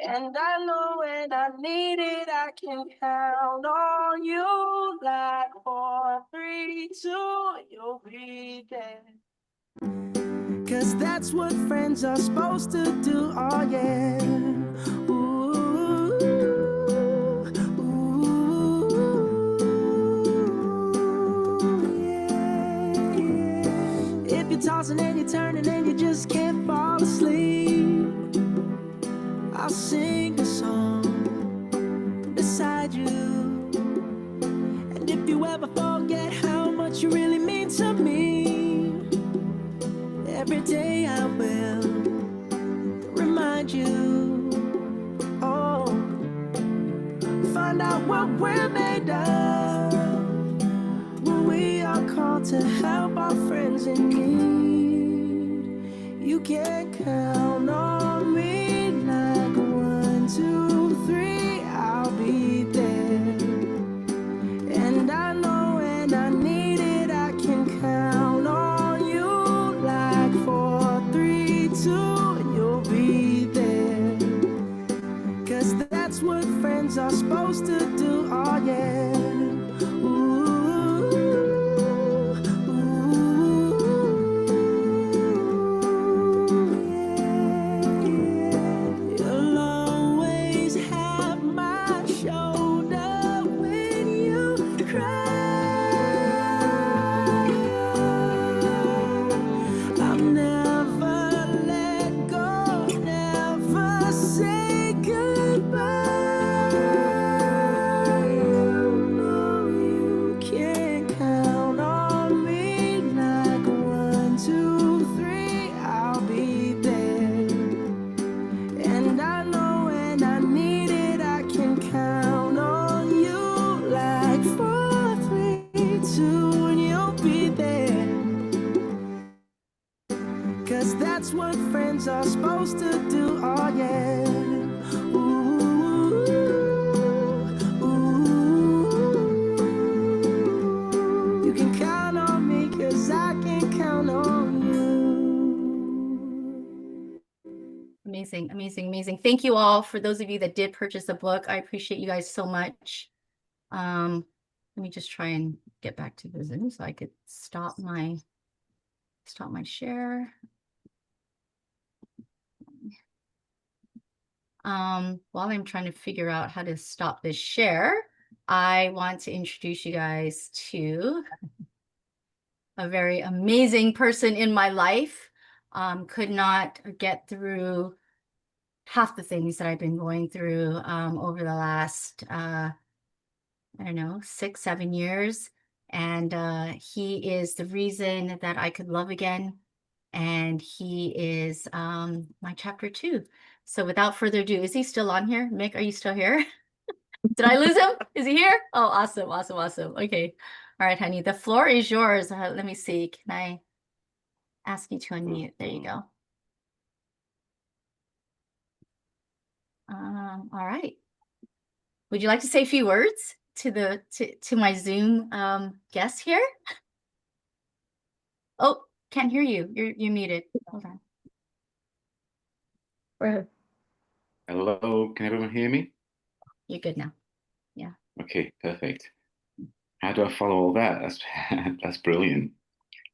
And I know when I need it, I can count on you. Like 4, 3, 2, you'll be there. 'Cause that's what friends are supposed to do, oh yeah. Ooh, ooh, yeah, yeah. If you're tossing and you're turning and you just can't fall asleep, I'll sing a song beside you. And if you ever forget how much you really mean to me, every day I will remind you. Oh, find out what we're made of, when we are called to help our friends in need. You can count on me, like 1, 2, 3, I'll be there. And I know when I need it, I can count on you. Like 4, 3, 2, and you'll be there. 'Cause that's what friends are supposed to do, oh yeah. Ooh, ooh, yeah, yeah. You'll always have my shoulder when you cry. I'll never let go, never say goodbye. You know you can count on me, like 1, 2, 3, I'll be there. And I know when I need it, I can count on you. Like 4, 3, 2, and you'll be there. 'Cause that's what friends are supposed to do, oh yeah. Ooh, ooh. You can count on me, 'cause I can count on you. Amazing, amazing, amazing. Thank you all. For those of you that did purchase the book, I appreciate you guys so much. Let me just try and get back to the Zoom so I could stop my share. While I'm trying to figure out how to stop this share, I want to introduce you guys to a very amazing person in my life. Could not get through half the things that I've been going through over the last, I don't know, 6, 7 years. And he is the reason that I could love again. And he is my chapter 2. So without further ado, is he still on here? Mick, are you still here? Did I lose him? Is he here? Oh, awesome, awesome, awesome. Okay. All right, honey, the floor is yours. Let me see. Can I ask you to unmute? There you go. All right. Would you like to say a few words to my Zoom guests here? Oh, can't hear you. You're muted. Hold on. Go ahead. Hello, can everyone hear me? You're good now. Okay, perfect. How do I follow all that? That's brilliant.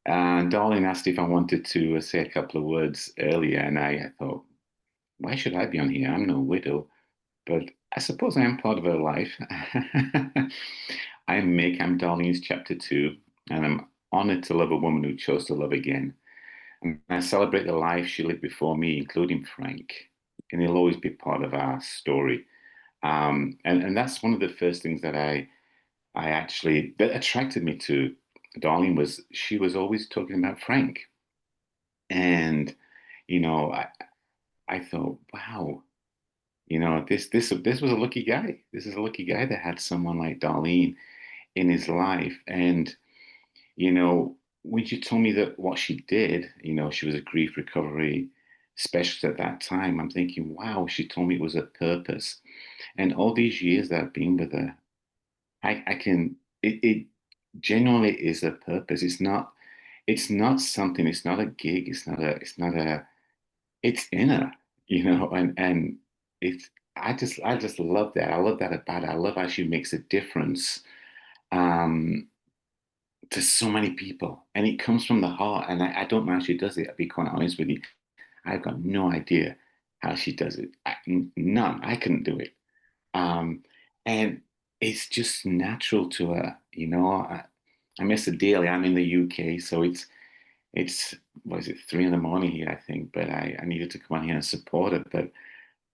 Darlene asked if I wanted to say a couple of words earlier, and I thought, why should I be on here? I'm no widow, but I suppose I am part of her life. I'm Mick, I'm Darlene's chapter 2, and I'm honored to love a woman who chose to love again. And I celebrate the life she lived before me, including Frank, and he'll always be part of our story. And that's one of the first things that that attracted me to Darlene was she was always talking about Frank. And, I thought, wow, this was a lucky guy. This is a lucky guy that had someone like Darlene in his life. And, when she told me that what she did, she was a grief recovery specialist at that time, I'm thinking, wow, she told me it was a purpose. And all these years that I've been with her, it genuinely is a purpose. It's not something, it's not a gig, it's inner, and I just love that. I love that about it. I love how she makes a difference um, to so many people. And it comes from the heart. And I don't know how she does it, I'll be quite honest with you. I've got no idea how she does it. None. I couldn't do it. And it's just natural to her, I miss her dearly. I'm in the UK, so it's what is it, 3 a.m. here, I think. But I needed to come on here and support her. But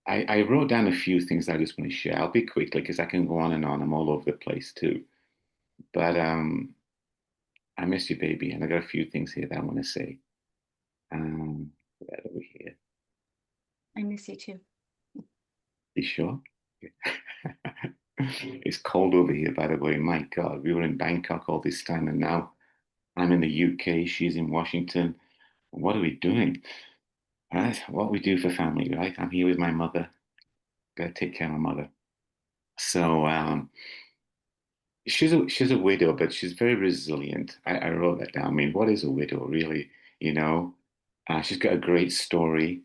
I wrote down a few things I just want to share. I'll be quick because I can go on and on. I'm all over the place too. But I miss you, baby, and I got a few things here that I want to say. That over here. I miss you too. You sure? It's cold over here, by the way. My God, we were in Bangkok all this time, and now I'm in the UK. She's in Washington. What are we doing? Right? What we do for family, right? I'm here with my mother. Gotta take care of my mother. So she's a widow, but she's very resilient. I wrote that down. I mean, what is a widow, really? She's got a great story.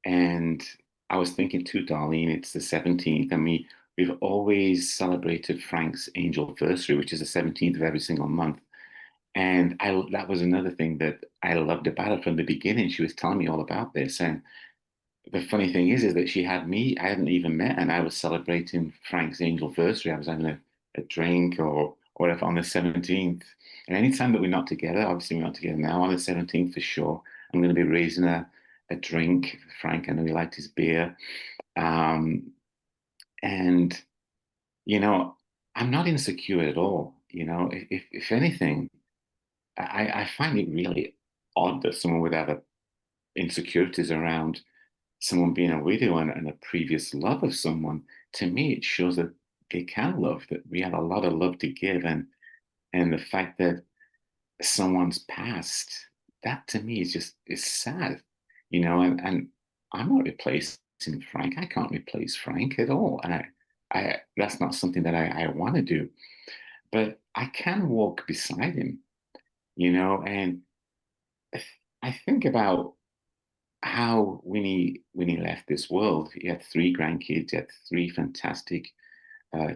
And I was thinking too, Darlene, it's the 17th. I mean, we've always celebrated Frank's anniversary, which is the 17th of every single month. And that was another thing that I loved about her from the beginning. She was telling me all about this. And the funny thing is that she had me, I hadn't even met, and I was celebrating Frank's anniversary. I was having a drink or whatever on the 17th. And anytime that we're not together, obviously we're not together now, on the 17th for sure, I'm going to be raising a drink for Frank. I know he liked his beer. And, I'm not insecure at all. If anything, I find it really odd that someone would have insecurities around someone being a widow and a previous love of someone. To me, it shows that they can love, that we have a lot of love to give. And the fact that someone's passed, that to me is sad, and I'm not replacing Frank. I can't replace Frank at all. And I that's not something that I want to do. But I can walk beside him, and I think about how when he left this world, he had 3 grandkids, he had 3 fantastic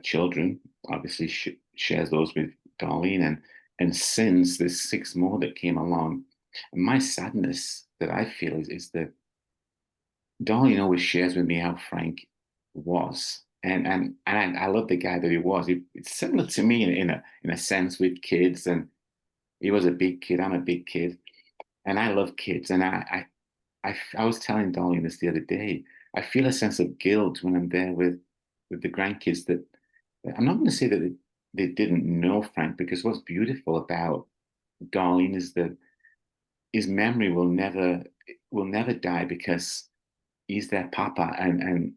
children. Obviously, shares those with Darlene, and since there's 6 more that came along. And my sadness that I feel is that Darlene always shares with me how Frank was, and I love the guy that he was. It's similar to me in a sense with kids, and he was a big kid. I'm a big kid, and I love kids. And I was telling Darlene this the other day. I feel a sense of guilt when I'm there with the grandkids. That I'm not going to say that they didn't know Frank, because what's beautiful about Darlene is that his memory will never die, because he's their papa, and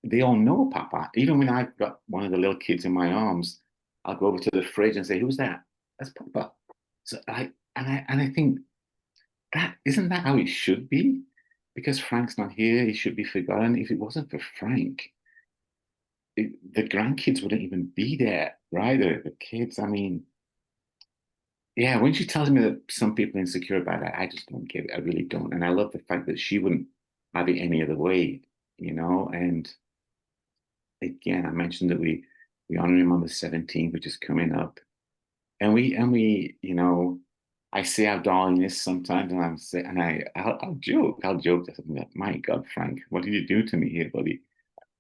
they all know Papa. Even when I've got one of the little kids in my arms, I'll go over to the fridge and say, "Who's that?" "That's Papa." So I think that isn't that how it should be? Because Frank's not here, he should be forgotten. If it wasn't for Frank, the grandkids wouldn't even be there, right? The kids. I mean, yeah. When she tells me that some people are insecure about it, I just don't get it. I really don't. And I love the fact that she wouldn't have it any other way, and again, I mentioned that we honor him on the 17th, which is coming up. And we, you know, I say how darling is sometimes, and I'll joke. I think, my God, Frank, what did you do to me here, buddy?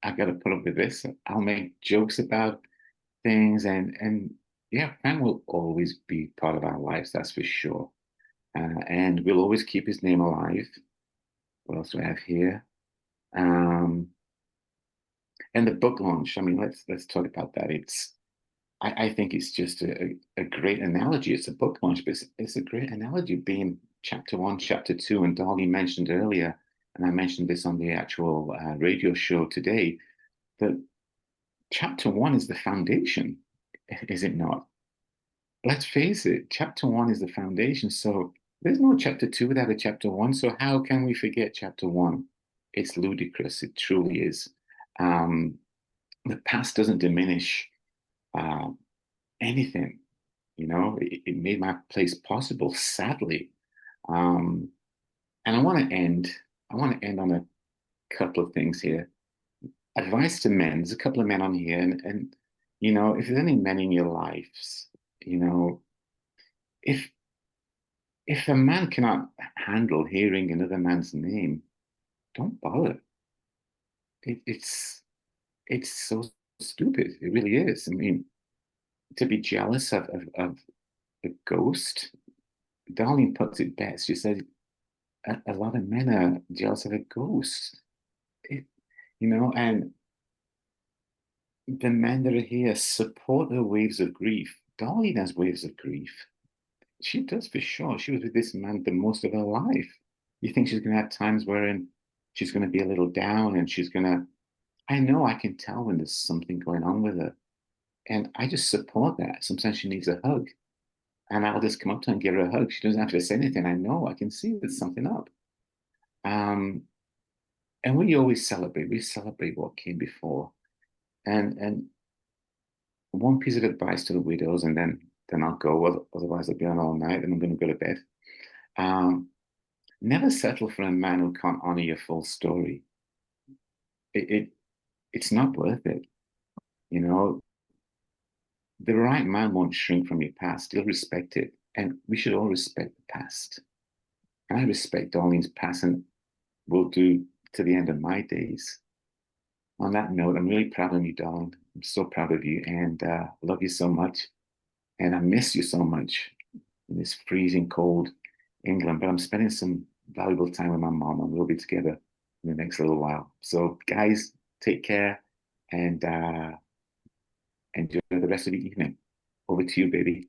I've got to put up with this. I'll make jokes about things, and yeah, Frank will always be part of our lives, that's for sure. And we'll always keep his name alive. What else do I have here? And the book launch. I mean, let's talk about that. I think it's just a great analogy. It's a book launch, but it's a great analogy being chapter 1, chapter 2. And Darlene mentioned earlier, and I mentioned this on the actual radio show today, that chapter 1 is the foundation, is it not? Let's face it, chapter 1 is the foundation. So there's no chapter 2 without a chapter 1. So how can we forget chapter 1? It's ludicrous. It truly is. The past doesn't diminish anything, you know. It made my place possible, sadly. And I want to end on a couple of things here. Advice to men. There's a couple of men on here, and you know, if there's any men in your lives, you know, if a man cannot handle hearing another man's name, don't bother. It's so stupid. It really is. I mean, to be jealous of a ghost. Darlene puts it best. She said, a lot of men are jealous of a ghost. You know, and the men that are here support her waves of grief. Darlene has waves of grief. She does, for sure. She was with this man the most of her life. You think she's going to have times wherein she's going to be a little down, and she's going to, I know, I can tell when there's something going on with her. And I just support that. Sometimes she needs a hug. And I'll just come up to her and give her a hug. She doesn't have to say anything. I know, I can see there's something up. And we always celebrate. We celebrate what came before. And one piece of advice to the widows, and then I'll go. Otherwise, I'll be on all night, and I'm going to go to bed. Never settle for a man who can't honor your full story. It's not worth it. You know, the right man won't shrink from your past. He'll respect it. And we should all respect the past. And I respect Darlene's past, and will do to the end of my days. On that note, I'm really proud of you, darling. I'm so proud of you, and love you so much. And I miss you so much in this freezing cold England. But I'm spending some valuable time with my mom, and we'll be together in the next little while. So, guys, take care, and enjoy the rest of the evening. Over to you, baby.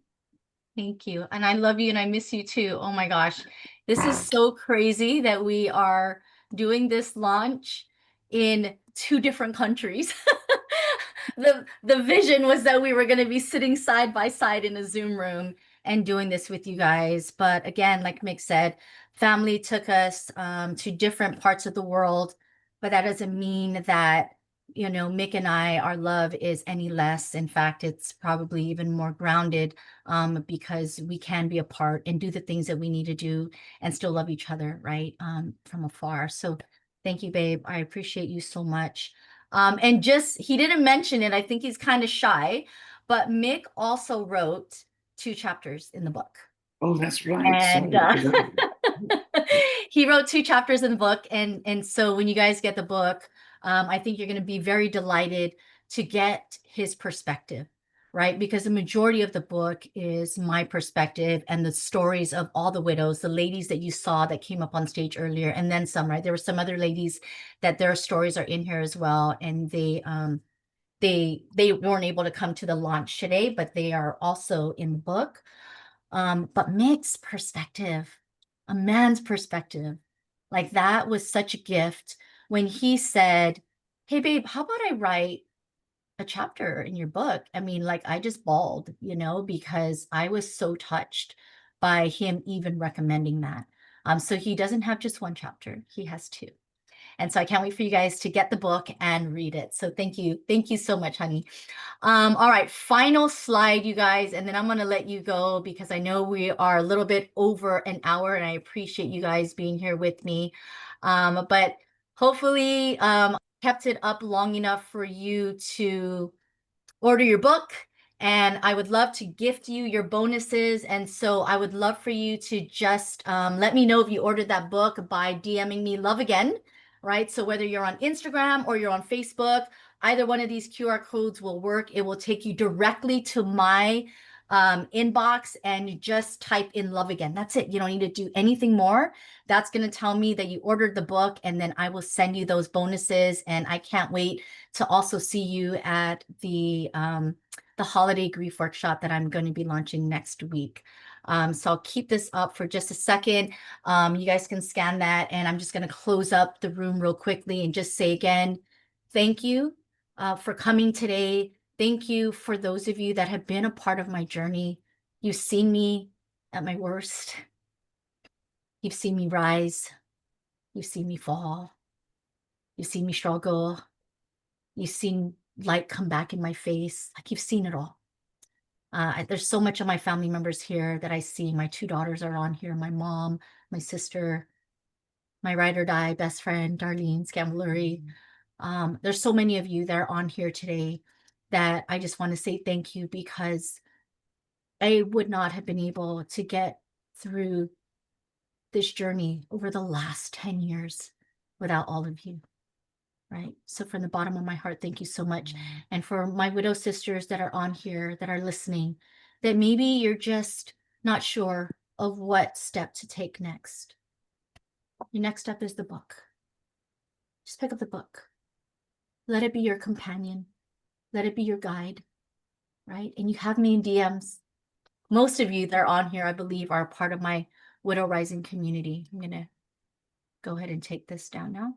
Thank you. And I love you, and I miss you too. Oh my gosh. This is so crazy that we are doing this launch in 2 different countries. The vision was that we were going to be sitting side by side in a Zoom room and doing this with you guys. But again, like Mick said, family took us to different parts of the world, but that doesn't mean that, you know, Mick and I, our love is any less. In fact, it's probably even more grounded because we can be apart and do the things that we need to do and still love each other, right? From afar. So thank you, babe. I appreciate you so much. And just, he didn't mention it. I think he's kind of shy, but Mick also wrote 2 chapters in the book. Oh, that's right. And he wrote 2 chapters in the book. And so when you guys get the book, I think you're going to be very delighted to get his perspective, right? Because the majority of the book is my perspective and the stories of all the widows, the ladies that you saw that came up on stage earlier, and then some, right? There were some other ladies that their stories are in here as well. And they weren't able to come to the launch today, but they are also in the book. But Mick's perspective, a man's perspective, like that was such a gift when he said, hey, babe, how about I write a chapter in your book? I mean, like, I just bawled, you know, because I was so touched by him even recommending that. So he doesn't have just 1 chapter, he has 2. And so I can't wait for you guys to get the book and read it. So thank you so much, honey. All right, final slide, you guys, and then I'm going to let you go because I know we are a little bit over an hour, and I appreciate you guys being here with me. But hopefully kept it up long enough for you to order your book, and I would love to gift you your bonuses. And so I would love for you to just let me know if you ordered that book by DMing me Love Again, right? So whether you're on Instagram or you're on Facebook, either one of these QR codes will work. It will take you directly to my inbox, and you just type in Love Again. That's it. You don't need to do anything more. That's going to tell me that you ordered the book, and then I will send you those bonuses. And I can't wait to also see you at the holiday grief workshop that I'm going to be launching next week. So I'll keep this up for just a second. You guys can scan that, and I'm just going to close up the room real quickly and just say again, thank you for coming today. Thank you for those of you that have been a part of my journey. You've seen me at my worst. You've seen me rise. You've seen me fall. You've seen me struggle. You've seen light come back in my face. Like, you've seen it all. There's so much of my family members here that I see. My 2 daughters are on here. My mom, my sister, my ride or die best friend, Darlene Scambluri. There's so many of you that are on here today that I just want to say thank you, because I would not have been able to get through this journey over the last 10 years without all of you, right? So from the bottom of my heart, thank you so much. And for my widow sisters that are on here, that are listening, that maybe you're just not sure of what step to take next. Your next step is the book. Just pick up the book. Let it be your companion. Let it be your guide, right? And you have me in DMs. Most of you that are on here, I believe, are a part of my Widow Rising community. I'm going to go ahead and take this down now,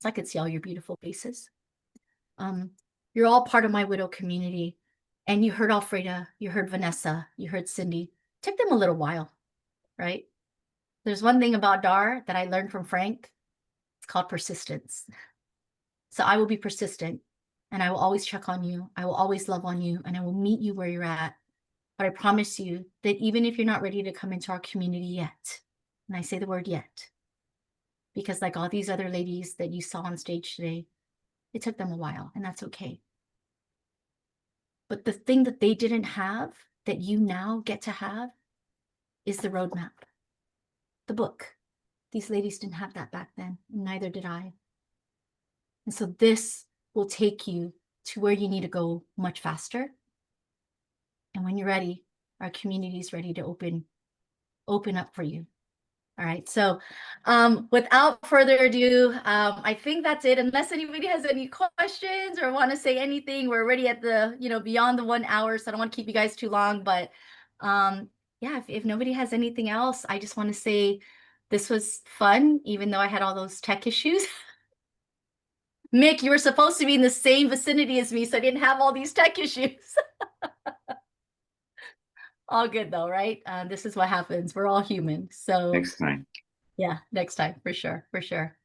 so I could see all your beautiful faces. You're all part of my widow community. And you heard Alfreda, you heard Vanessa, you heard Cindy. It took them a little while, right? There's one thing about Dar that I learned from Frank. It's called persistence. So I will be persistent, and I will always check on you. I will always love on you, and I will meet you where you're at. But I promise you that even if you're not ready to come into our community yet, and I say the word yet, because like all these other ladies that you saw on stage today, it took them a while, and that's okay. But the thing that they didn't have, that you now get to have, is the roadmap, the book. These ladies didn't have that back then, and neither did I. And so this will take you to where you need to go much faster. And when you're ready, our community is ready to open up for you. All right. So without further ado, I think that's it. Unless anybody has any questions or want to say anything, we're already at the, beyond the 1 hour. So I don't want to keep you guys too long. But yeah, if nobody has anything else, I just want to say this was fun, even though I had all those tech issues. Mick, you were supposed to be in the same vicinity as me, so I didn't have all these tech issues. All good though, right? This is what happens. We're all human. So Next time. Yeah, next time for sure, for sure.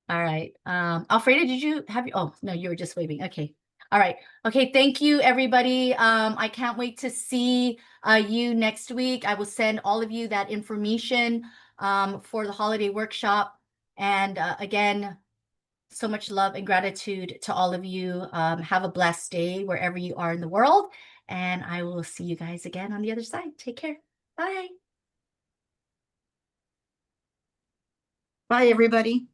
All right. Alfreda, did you have? Oh no, you were just waving. Okay. All right. Okay. Thank you, everybody. I can't wait to see you next week. I will send all of you that information for the holiday workshop. And again, so much love and gratitude to all of you. Have a blessed day wherever you are in the world. And I will see you guys again on the other side. Take care. Bye. Bye, everybody.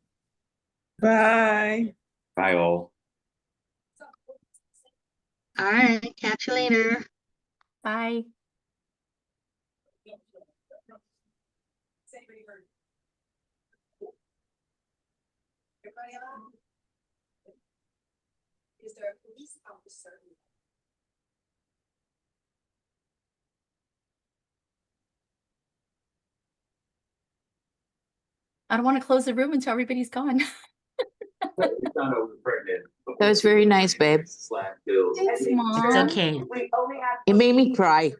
Bye. Bye all. All right. Catch you later. Bye. Is there a police officer? I don't want to close the room until everybody's gone. That was very nice, babe. Thanks, Mom. It's okay. It made me cry.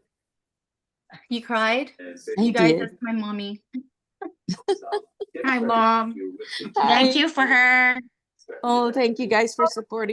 You cried? I You guys, did. that's my mommy. Hi, Mom. Thank you for her. Oh, thank you guys for supporting.